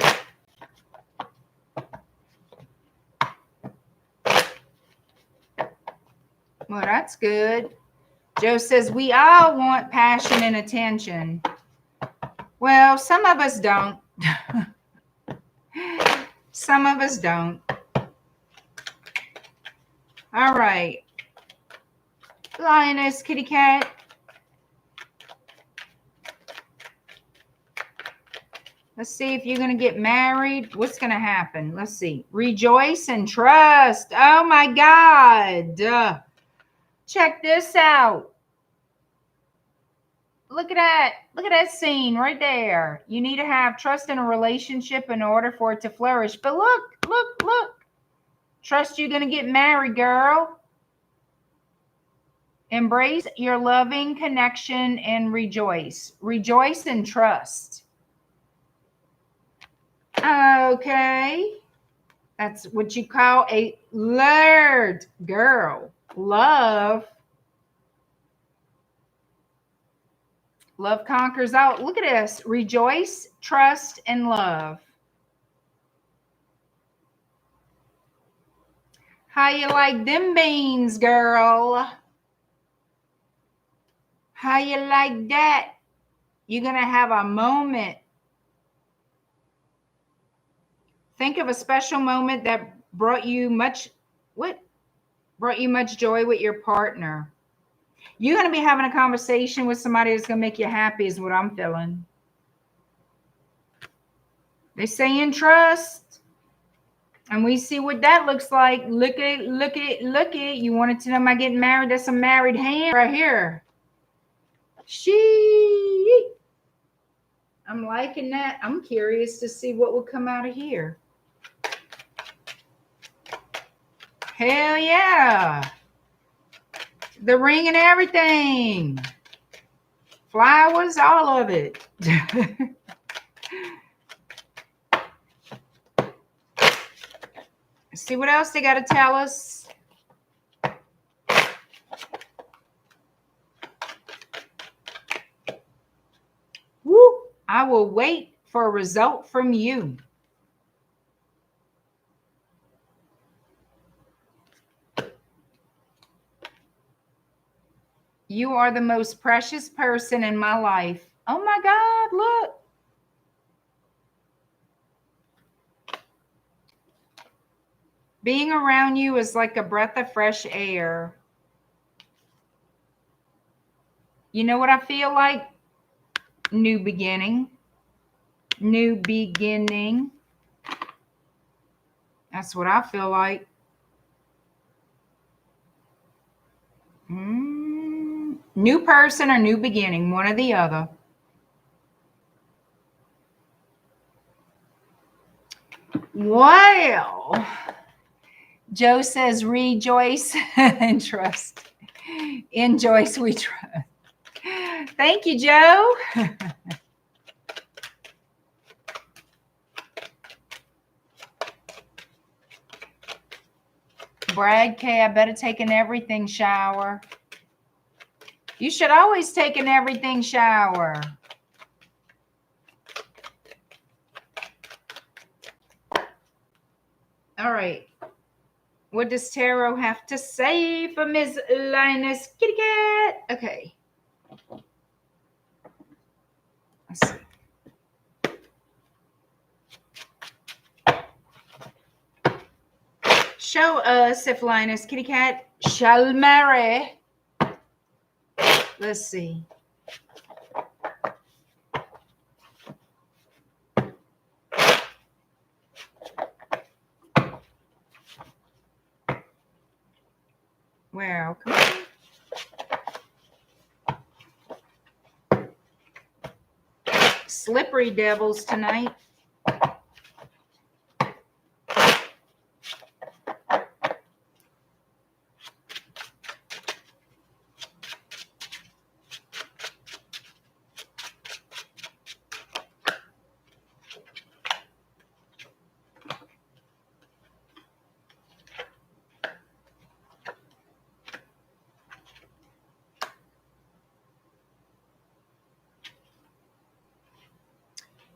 Well, that's good. Joe says, we all want passion and attention. Well, some of us don't. Some of us don't. All right. Lioness, kitty cat. Let's see if you're going to get married. What's going to happen? Let's see. Rejoice and trust. Oh, my God. Check this out. Look at that. Look at that scene right there. You need to have trust in a relationship in order for it to flourish. But look. Trust you're going to get married, girl. Embrace your loving connection and rejoice. Rejoice and trust. Okay. That's what you call a lured girl. Love conquers out. Look at this. Rejoice, trust, and love. How you like them beans, girl? How you like that? You're going to have a moment. Think of a special moment that brought you much joy with your partner. You're going to be having a conversation with somebody that's going to make you happy is what I'm feeling. They're saying trust. And we see what that looks like. Look at it. You wanted to know, am I getting married? That's a married hand right here. I'm liking that. I'm curious to see what will come out of here. Hell yeah. The ring and everything. Flowers, all of it. See what else they got to tell us. Woo! I will wait for a result from you. You are the most precious person in my life. Oh my God, look. Being around you is like a breath of fresh air. You know what I feel like? New beginning. New beginning. That's what I feel like. New person or new beginning, one or the other. Well, Joe says rejoice and trust. In Joyce we trust. Thank you, Joe. Brad K, I better take an everything shower. You should always take an everything shower. All right. What does tarot have to say for Ms. Lioness Kitty Cat? Okay. Let's see. Show us if Lioness Kitty Cat shall marry. Let's see. Well, come on. Slippery devils tonight.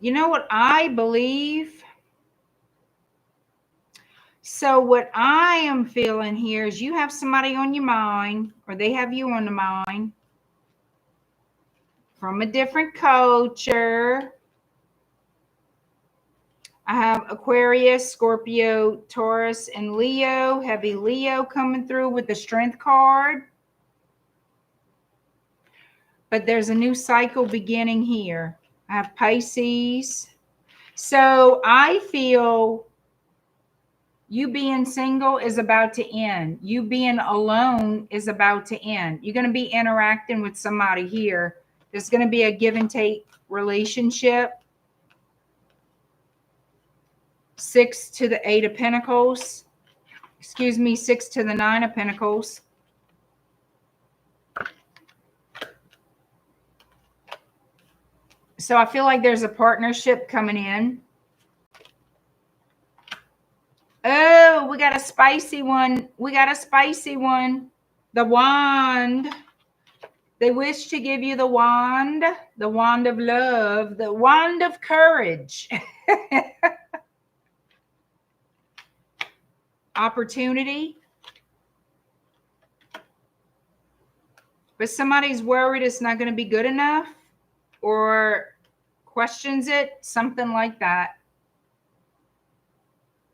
You know what I believe? So what I am feeling here is you have somebody on your mind, or they have you on the mind, from a different culture. I have Aquarius, Scorpio, Taurus, and Leo. Heavy Leo coming through with the Strength card. But there's a new cycle beginning here. I have Pisces. So I feel you being single is about to end. You being alone is about to end. You're going to be interacting with somebody here. There's going to be a give and take relationship. 6 to the 8 of Pentacles. Excuse me, 6 to the 9 of Pentacles. So I feel like there's a partnership coming in. Oh, we got a spicy one. We got a spicy one. The wand. They wish to give you the wand of love, the wand of courage. Opportunity. But somebody's worried it's not going to be good enough or questions it, something like that.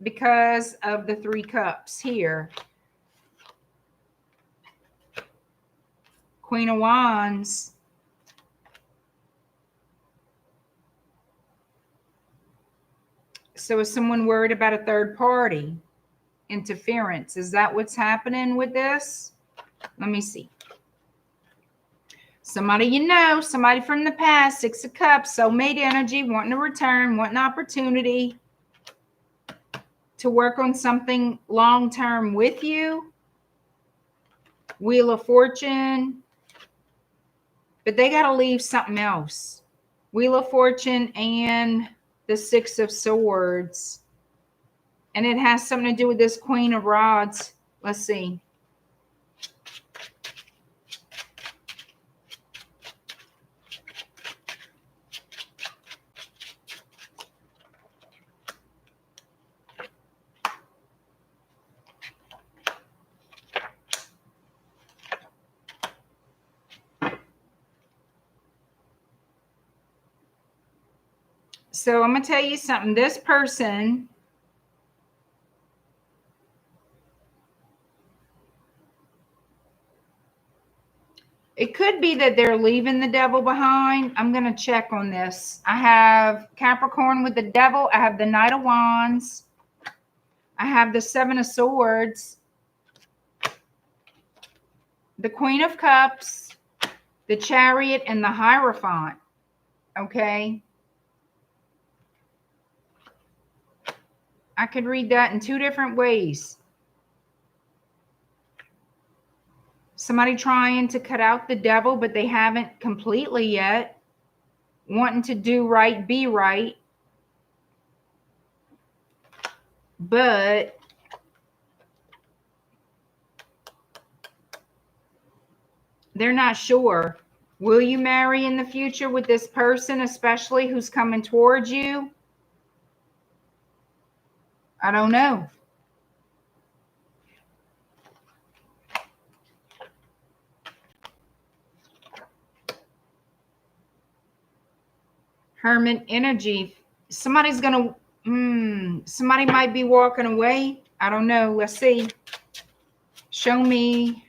Because of the 3 cups here. Queen of Wands. So is someone worried about a third party interference? Is that what's happening with this? Let me see. Somebody you know, somebody from the past, 6 of Cups, soulmate energy, wanting a return, wanting opportunity to work on something long-term with you. Wheel of Fortune. But they got to leave something else. Wheel of Fortune and the 6 of Swords. And it has something to do with this Queen of Rods. Let's see. So I'm going to tell you something. This person it could be that they're leaving the devil behind. I'm going to check on this. I have Capricorn with the devil. I have the Knight of Wands. I have the 7 of Swords. The Queen of Cups. The Chariot and the Hierophant. Okay. I could read that in 2 different ways. Somebody trying to cut out the devil, but they haven't completely yet. Wanting to do right, be right. But they're not sure. Will you marry in the future with this person, especially who's coming towards you? I don't know. Hermit energy. Somebody's going to, somebody might be walking away. I don't know. Let's see. Show me.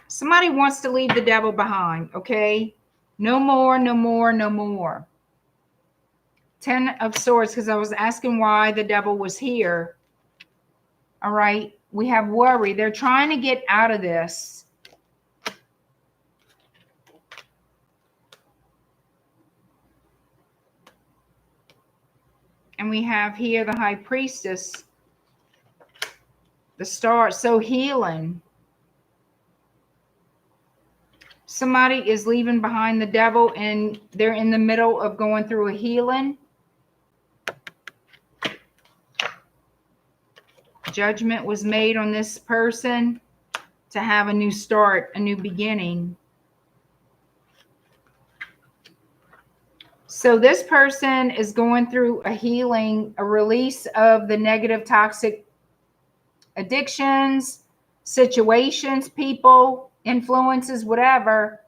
Somebody wants to leave the devil behind, okay? No more, no more, no more. 10 of Swords, because I was asking why the devil was here. All right, we have worry. They're trying to get out of this. And we have here the High Priestess, the Star, so healing. Somebody is leaving behind the devil and they're in the middle of going through a healing. Judgment was made on this person to have a new start, a new beginning. So this person is going through a healing, a release of the negative, toxic addictions, situations, people, influences, whatever,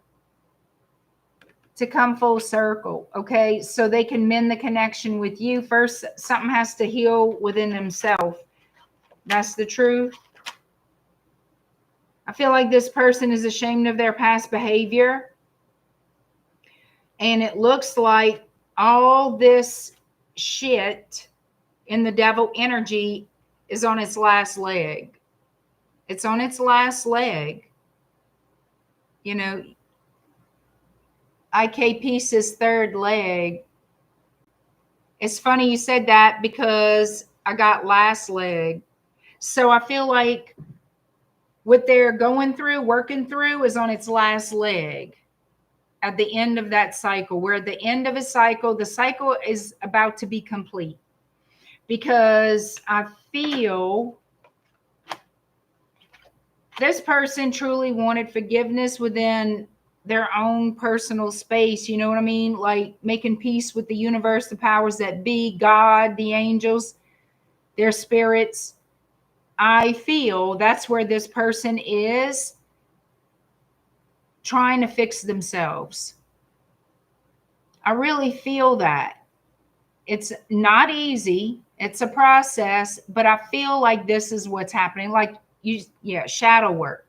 to come full circle. Okay, so they can mend the connection with you. First, something has to heal within themselves. That's the truth. I feel like this person is ashamed of their past behavior. And it looks like all this shit in the devil energy is on its last leg. It's on its last leg. You know, IKP says third leg. It's funny you said that because I got last leg. So I feel like what they're going through, working through, is on its last leg at the end of that cycle. We're at the end of a cycle. The cycle is about to be complete because I feel this person truly wanted forgiveness within their own personal space. You know what I mean? Like making peace with the universe, the powers that be, God, the angels, their spirits. I feel that's where this person is trying to fix themselves. I really feel that. It's not easy. It's a process, but I feel like this is what's happening. Like shadow work.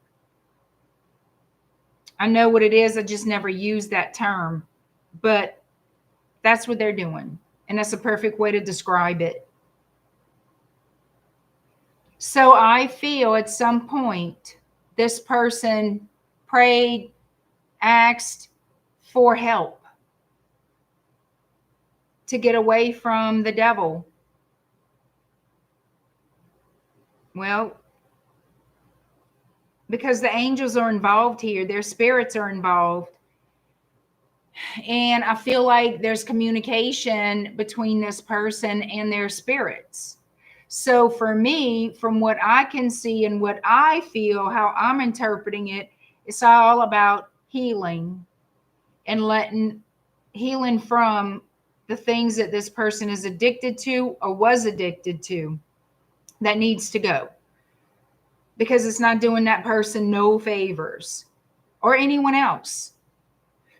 I know what it is. I just never used that term, but that's what they're doing. And that's a perfect way to describe it. So I feel at some point, this person prayed, asked for help to get away from the devil. Well, because the angels are involved here, their spirits are involved. And I feel like there's communication between this person and their spirits. So for me, from what I can see and what I feel, how I'm interpreting it, it's all about healing and healing from the things that this person is addicted to or was addicted to that needs to go. Because it's not doing that person no favors or anyone else.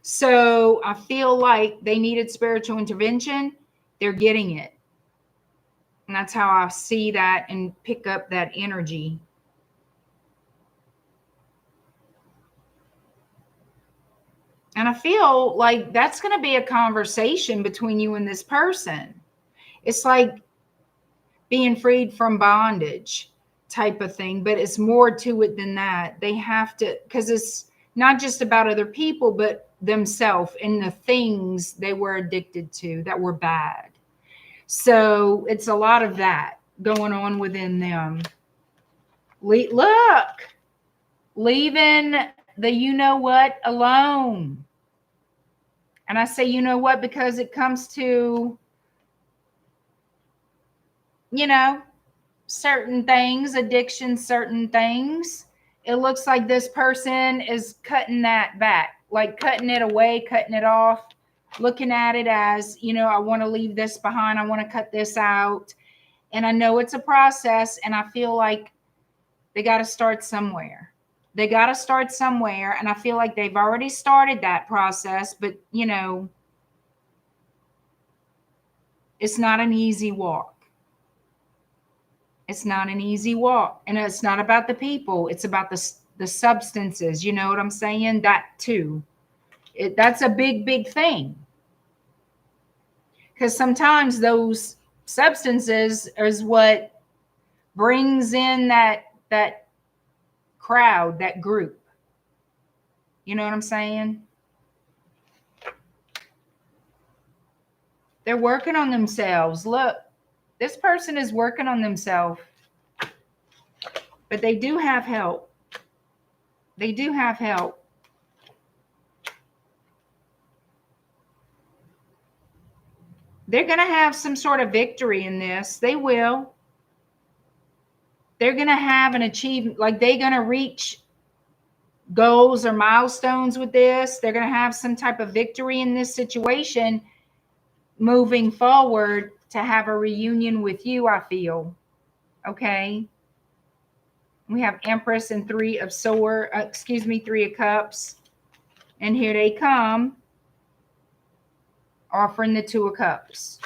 So I feel like they needed spiritual intervention. They're getting it. And that's how I see that and pick up that energy. And I feel like that's going to be a conversation between you and this person. It's like being freed from bondage type of thing, but it's more to it than that. They have to, because it's not just about other people, but themselves and the things they were addicted to that were bad. So it's a lot of that going on within them. Look, leaving the you know what alone. And I say you know what because it comes to, certain things, addiction, certain things. It looks like this person is cutting that back, like cutting it away, cutting it off, looking at it as, I want to leave this behind. I want to cut this out. And I know it's a process, and I feel like they got to start somewhere. They got to start somewhere. And I feel like they've already started that process, but, it's not an easy walk. It's not an easy walk. And it's not about the people. It's about the substances. You know what I'm saying? That too. That's a big, big thing. Because sometimes those substances is what brings in that crowd, that group. You know what I'm saying? They're working on themselves. Look, this person is working on themselves. But they do have help. They do have help. They're going to have some sort of victory in this. They will. They're going to have an achievement. Like they're going to reach goals or milestones with this. They're going to have some type of victory in this situation moving forward to have a reunion with you, I feel. Okay. We have Empress and Three of Swords, Three of Cups. And here they come, offering the Two of Cups.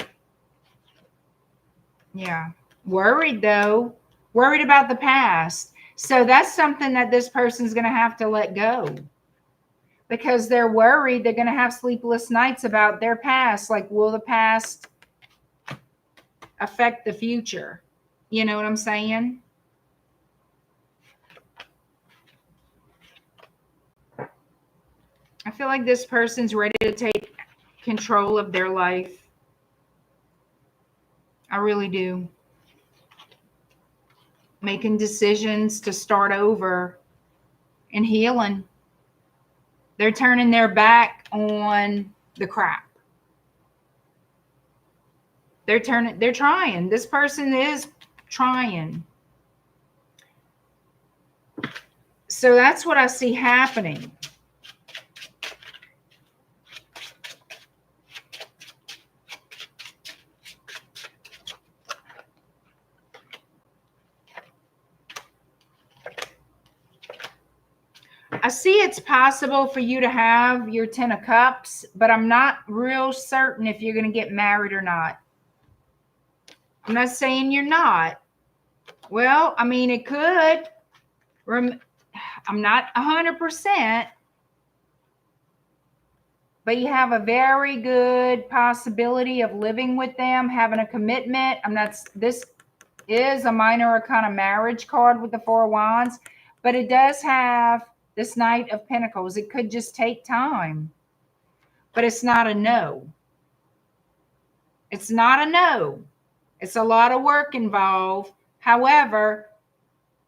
Yeah. Worried though. Worried about the past. So that's something that this person's going to have to let go. Because they're worried. They're going to have sleepless nights about their past. Like, will the past affect the future? You know what I'm saying? I feel like this person's ready to take control of their life. I really do. Making decisions to start over and healing. They're turning their back on the crap. They're trying. This person is trying. So that's what I see happening. I see it's possible for you to have your 10 of Cups, but I'm not real certain if you're going to get married or not. I'm not saying you're not. Well, I mean, it could. I'm not 100%, but you have a very good possibility of living with them, having a commitment. This is a minor arcana marriage card with the Four of Wands, but it does have this Knight of Pentacles. It could just take time, but it's not a no. It's not a no. It's a lot of work involved. However,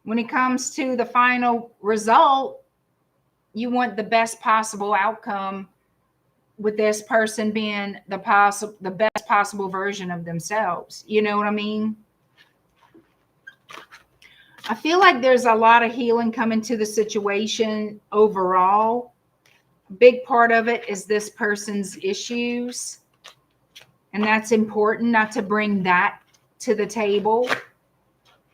when it comes to the final result, you want the best possible outcome with this person being the best possible version of themselves. You know what I mean? I feel like there's a lot of healing coming to the situation overall. Big part of it is this person's issues. And that's important not to bring that to the table.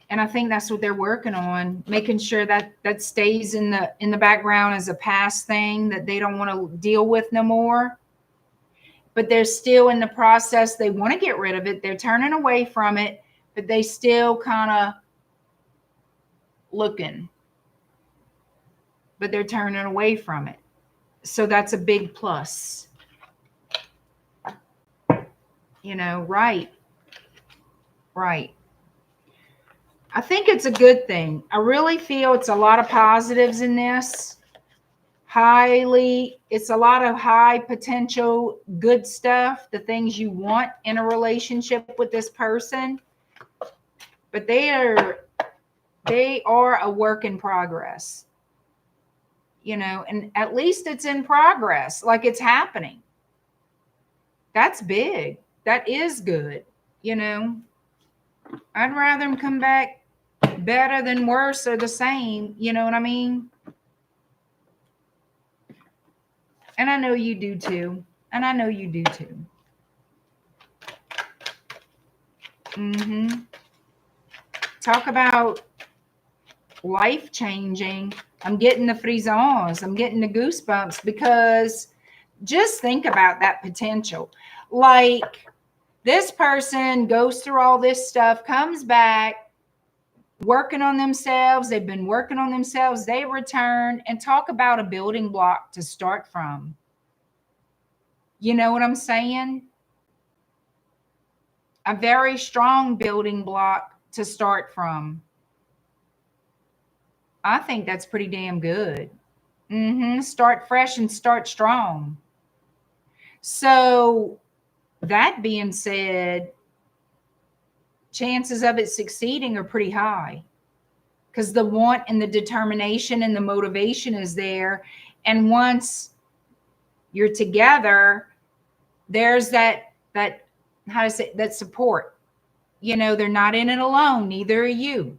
And I think that's what they're working on, making sure that that stays in the background as a past thing that they don't want to deal with no more. But they're still in the process. They want to get rid of it. They're turning away from it, but they still kind of looking, but they're turning away from it. So that's a big plus. You know, right. I think it's a good thing. I really feel it's a lot of positives in this. It's a lot of high potential good stuff, the things you want in a relationship with this person. But they are a work in progress. You know, and at least it's in progress, like it's happening. That's big. That is good. You know, I'd rather them come back better than worse or the same. You know what I mean? And I know you do too. Talk about life changing. I'm getting the frissons. I'm getting the goosebumps, because just think about that potential. Like, this person goes through all this stuff, comes back, working on themselves. They've been working on themselves. They return, and talk about a building block to start from. You know what I'm saying? A very strong building block to start from. I think that's pretty damn good. Start fresh and start strong. So that being said, chances of it succeeding are pretty high, because the want and the determination and the motivation is there. And once you're together, there's that how to say, that support. You know, they're not in it alone. Neither are you.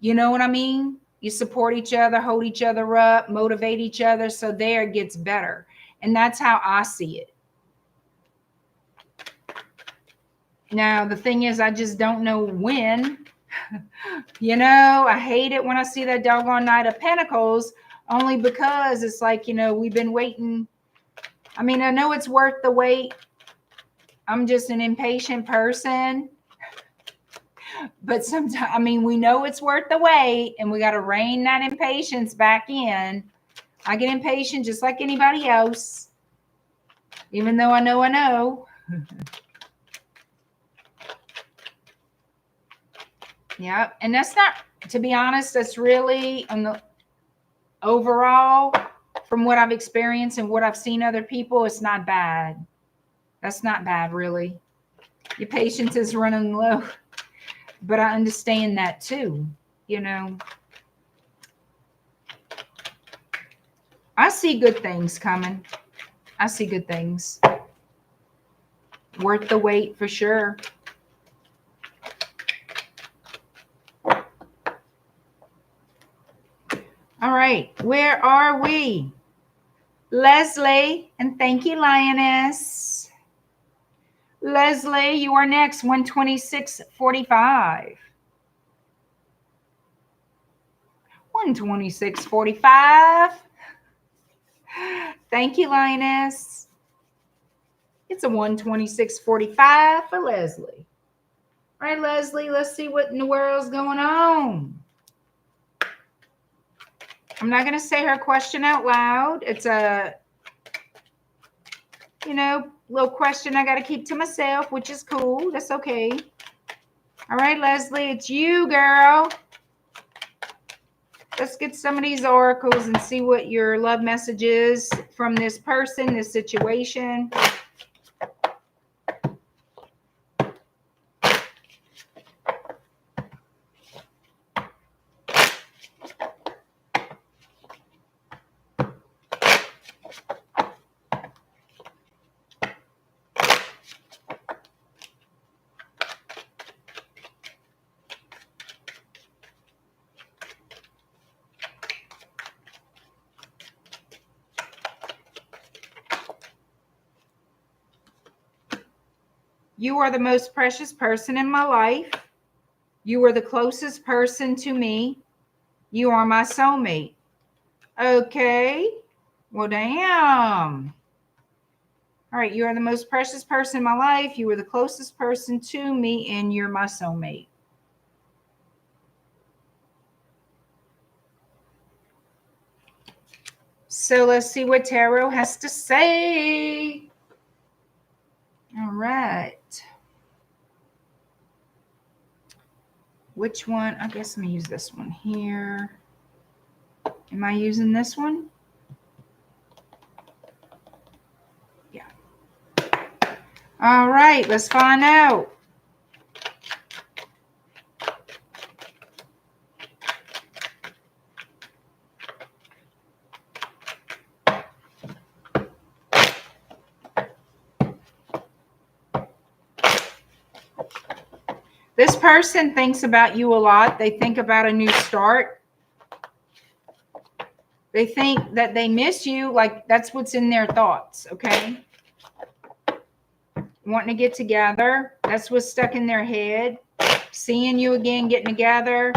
You know what I mean? You support each other, hold each other up, motivate each other. So there it gets better. And that's how I see it. Now, the thing is, I just don't know when. You know, I hate it when I see that doggone Knight of Pentacles, only because it's like, you know, we've been waiting. I mean, I know it's worth the wait. I'm just an impatient person. But sometimes, I mean, we know it's worth the wait, and we got to rein that impatience back in. I get impatient just like anybody else, even though I know I know. Yeah, and that's not, to be honest, that's really on the overall, from what I've experienced and what I've seen other people, it's not bad. That's not bad, really. Your patience is running low, but I understand that too, you know. I see good things coming. I see good things. Worth the wait for sure. All right, where are we? Leslie, and thank you, Lioness. Leslie, you are next, 126.45. 126.45. Thank you, Lioness. It's a 126.45 for Leslie. All right, Leslie, let's see what in the world's going on. I'm not going to say her question out loud. It's a, you know, little question I got to keep to myself, which is cool. That's okay. All right, Leslie, it's you, girl. Let's get some of these oracles and see what your love message is from this person, this situation. You are the most precious person in my life. You are the closest person to me. You are my soulmate. Okay. Well, damn. All right. You are the most precious person in my life. You are the closest person to me, and you're my soulmate. So let's see what Tarot has to say. All right. Which one? I guess I'm going to use this one here. Am I using this one? Yeah. All right. Let's find out. This person thinks about you a lot. They think about a new start. They think that they miss you. Like that's what's in their thoughts. Okay. Wanting to get together. That's what's stuck in their head. Seeing you again, getting together.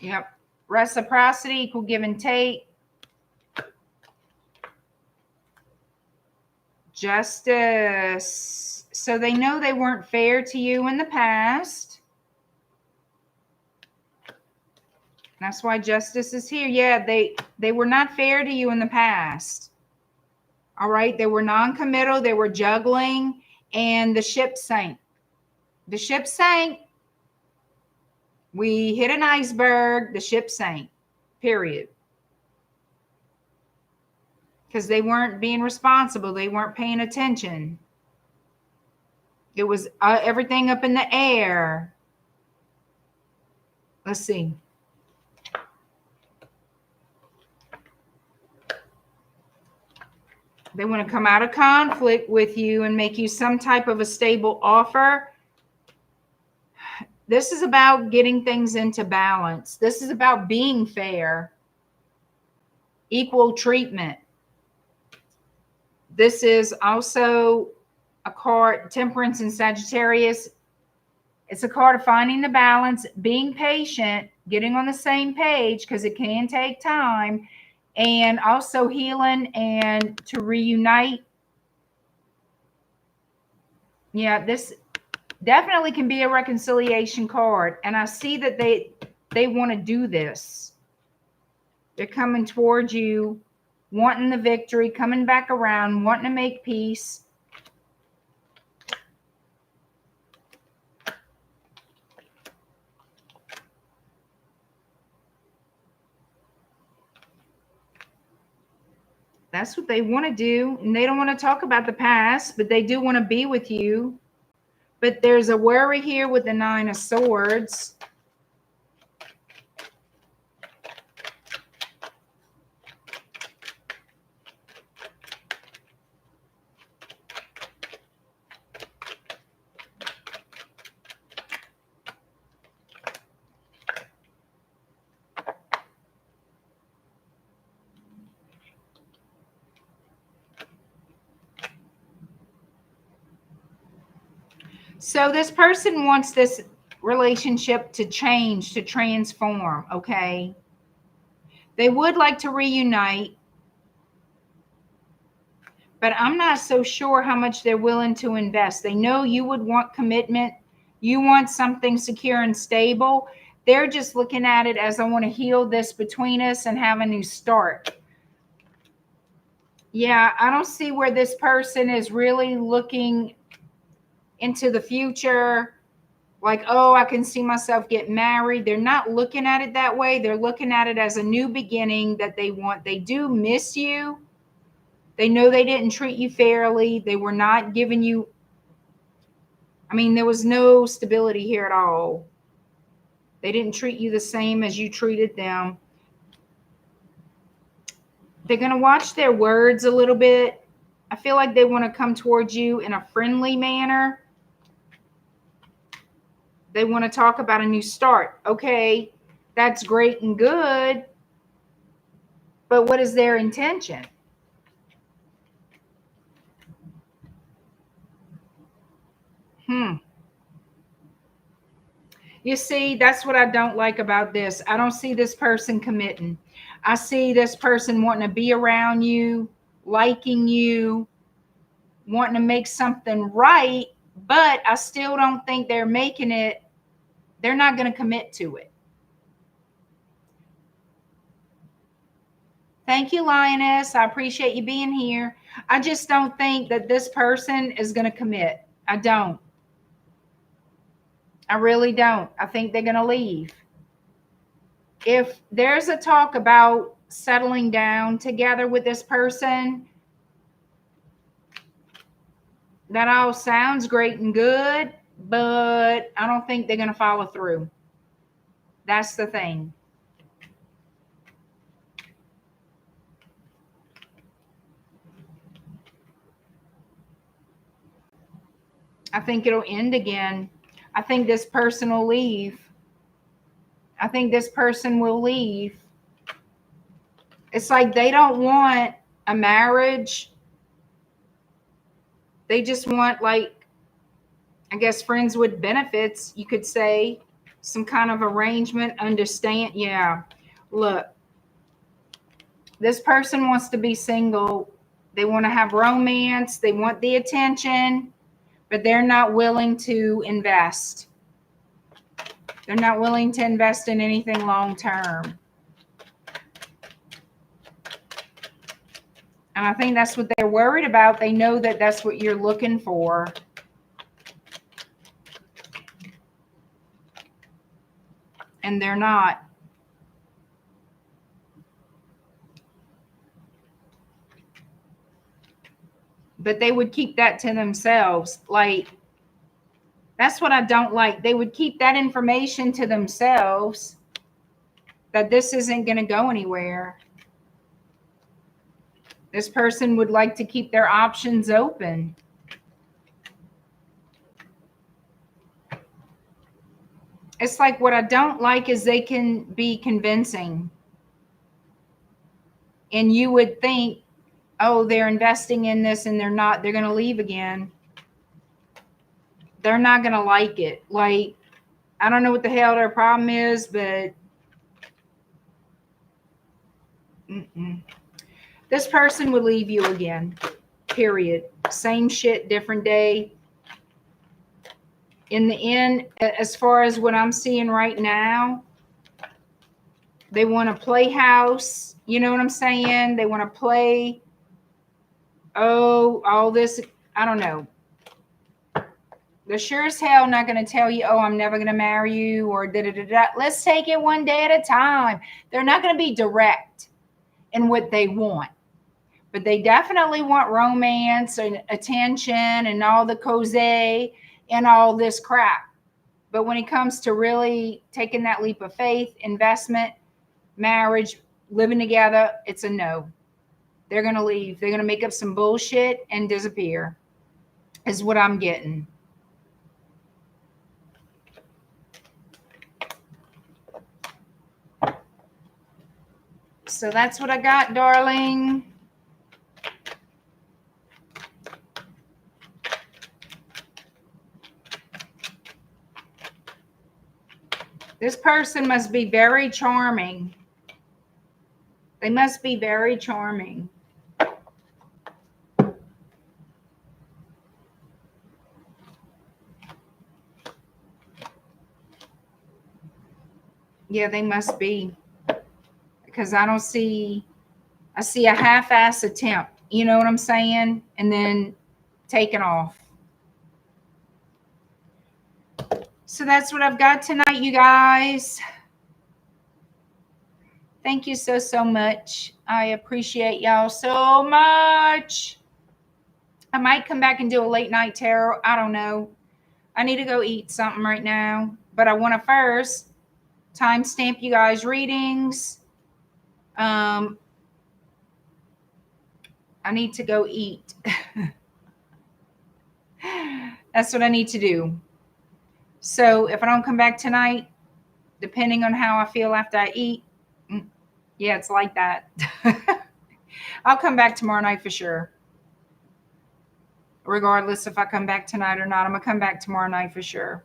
Yep. Reciprocity equal give and take. Justice. So they know they weren't fair to you in the past. That's why justice is here. Yeah, they were not fair to you in the past. All right. They were non-committal. They were juggling, and the ship sank. The ship sank. We hit an iceberg. The ship sank. Period. Because they weren't being responsible. They weren't paying attention. It was everything up in the air. Let's see. They want to come out of conflict with you and make you some type of a stable offer. This is about getting things into balance. This is about being fair, equal treatment. This is also a card, Temperance and Sagittarius. It's a card of finding the balance, being patient, getting on the same page, because it can take time, and also healing and to reunite. Yeah, this definitely can be a reconciliation card. And I see that they want to do this. They're coming towards you, wanting the victory, coming back around, wanting to make peace. That's what they want to do. And they don't want to talk about the past, but they do want to be with you. But there's a worry here with the Nine of Swords. So this person wants this relationship to change, to transform, okay? They would like to reunite, but I'm not so sure how much they're willing to invest. They know you would want commitment. You want something secure and stable. They're just looking at it as, I want to heal this between us and have a new start. Yeah, I don't see where this person is really looking into the future. Like, oh, I can see myself get married. They're not looking at it that way. They're looking at it as a new beginning that they want. They do miss you. They know they didn't treat you fairly. They were not giving you, I mean, there was no stability here at all. They didn't treat you the same as you treated them. They're going to watch their words a little bit. I feel like they want to come towards you in a friendly manner. They want to talk about a new start. Okay, that's great and good. But what is their intention? You see, that's what I don't like about this. I don't see this person committing. I see this person wanting to be around you, liking you, wanting to make something right, but I still don't think they're making it. They're not going to commit to it. Thank you, Lioness. I appreciate you being here. I just don't think that this person is going to commit. I don't. I really don't. I think they're going to leave. If there's a talk about settling down together with this person, that all sounds great and good, but I don't think they're going to follow through. That's the thing. I think it'll end again. I think this person will leave. I think this person will leave. It's like they don't want a marriage. They just want, like, I guess, friends with benefits, you could say, some kind of arrangement, understand. Yeah, look, this person wants to be single. They want to have romance. They want the attention, but they're not willing to invest. They're not willing to invest in anything long term. And I think that's what they're worried about. They know that that's what you're looking for. And they're not. But they would keep that to themselves. Like, that's what I don't like. They would keep that information to themselves, that this isn't going to go anywhere. This person would like to keep their options open. It's like what I don't like is they can be convincing. And you would think, oh, they're investing in this and they're not. They're going to leave again. They're not going to like it. Like, I don't know what the hell their problem is, but this person would leave you again. Period. Same shit, different day. In the end, as far as what I'm seeing right now, they want to play house. You know what I'm saying? They want to play, oh, all this. I don't know. They're sure as hell not going to tell you, oh, I'm never going to marry you or da-da-da-da. Let's take it one day at a time. They're not going to be direct in what they want. But they definitely want romance and attention and all the cozy and all this crap. But when it comes to really taking that leap of faith, investment, marriage, living together, it's a no. They're going to leave. They're going to make up some bullshit and disappear, is what I'm getting. So that's what I got, darling. This person must be very charming. They must be very charming. Yeah, they must be. Because I don't see, I see a half-ass attempt. You know what I'm saying? And then taking off. So that's what I've got tonight, you guys. Thank you so, so much. I appreciate y'all so much. I might come back and do a late night tarot. I don't know. I need to go eat something right now. But I want to first timestamp you guys' readings. I need to go eat. That's what I need to do. So if I don't come back tonight, depending on how I feel after I eat, yeah, it's like that. I'll come back tomorrow night for sure. Regardless if I come back tonight or not, I'm going to come back tomorrow night for sure.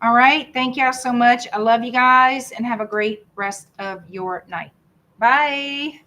All right. Thank y'all so much. I love you guys and have a great rest of your night. Bye.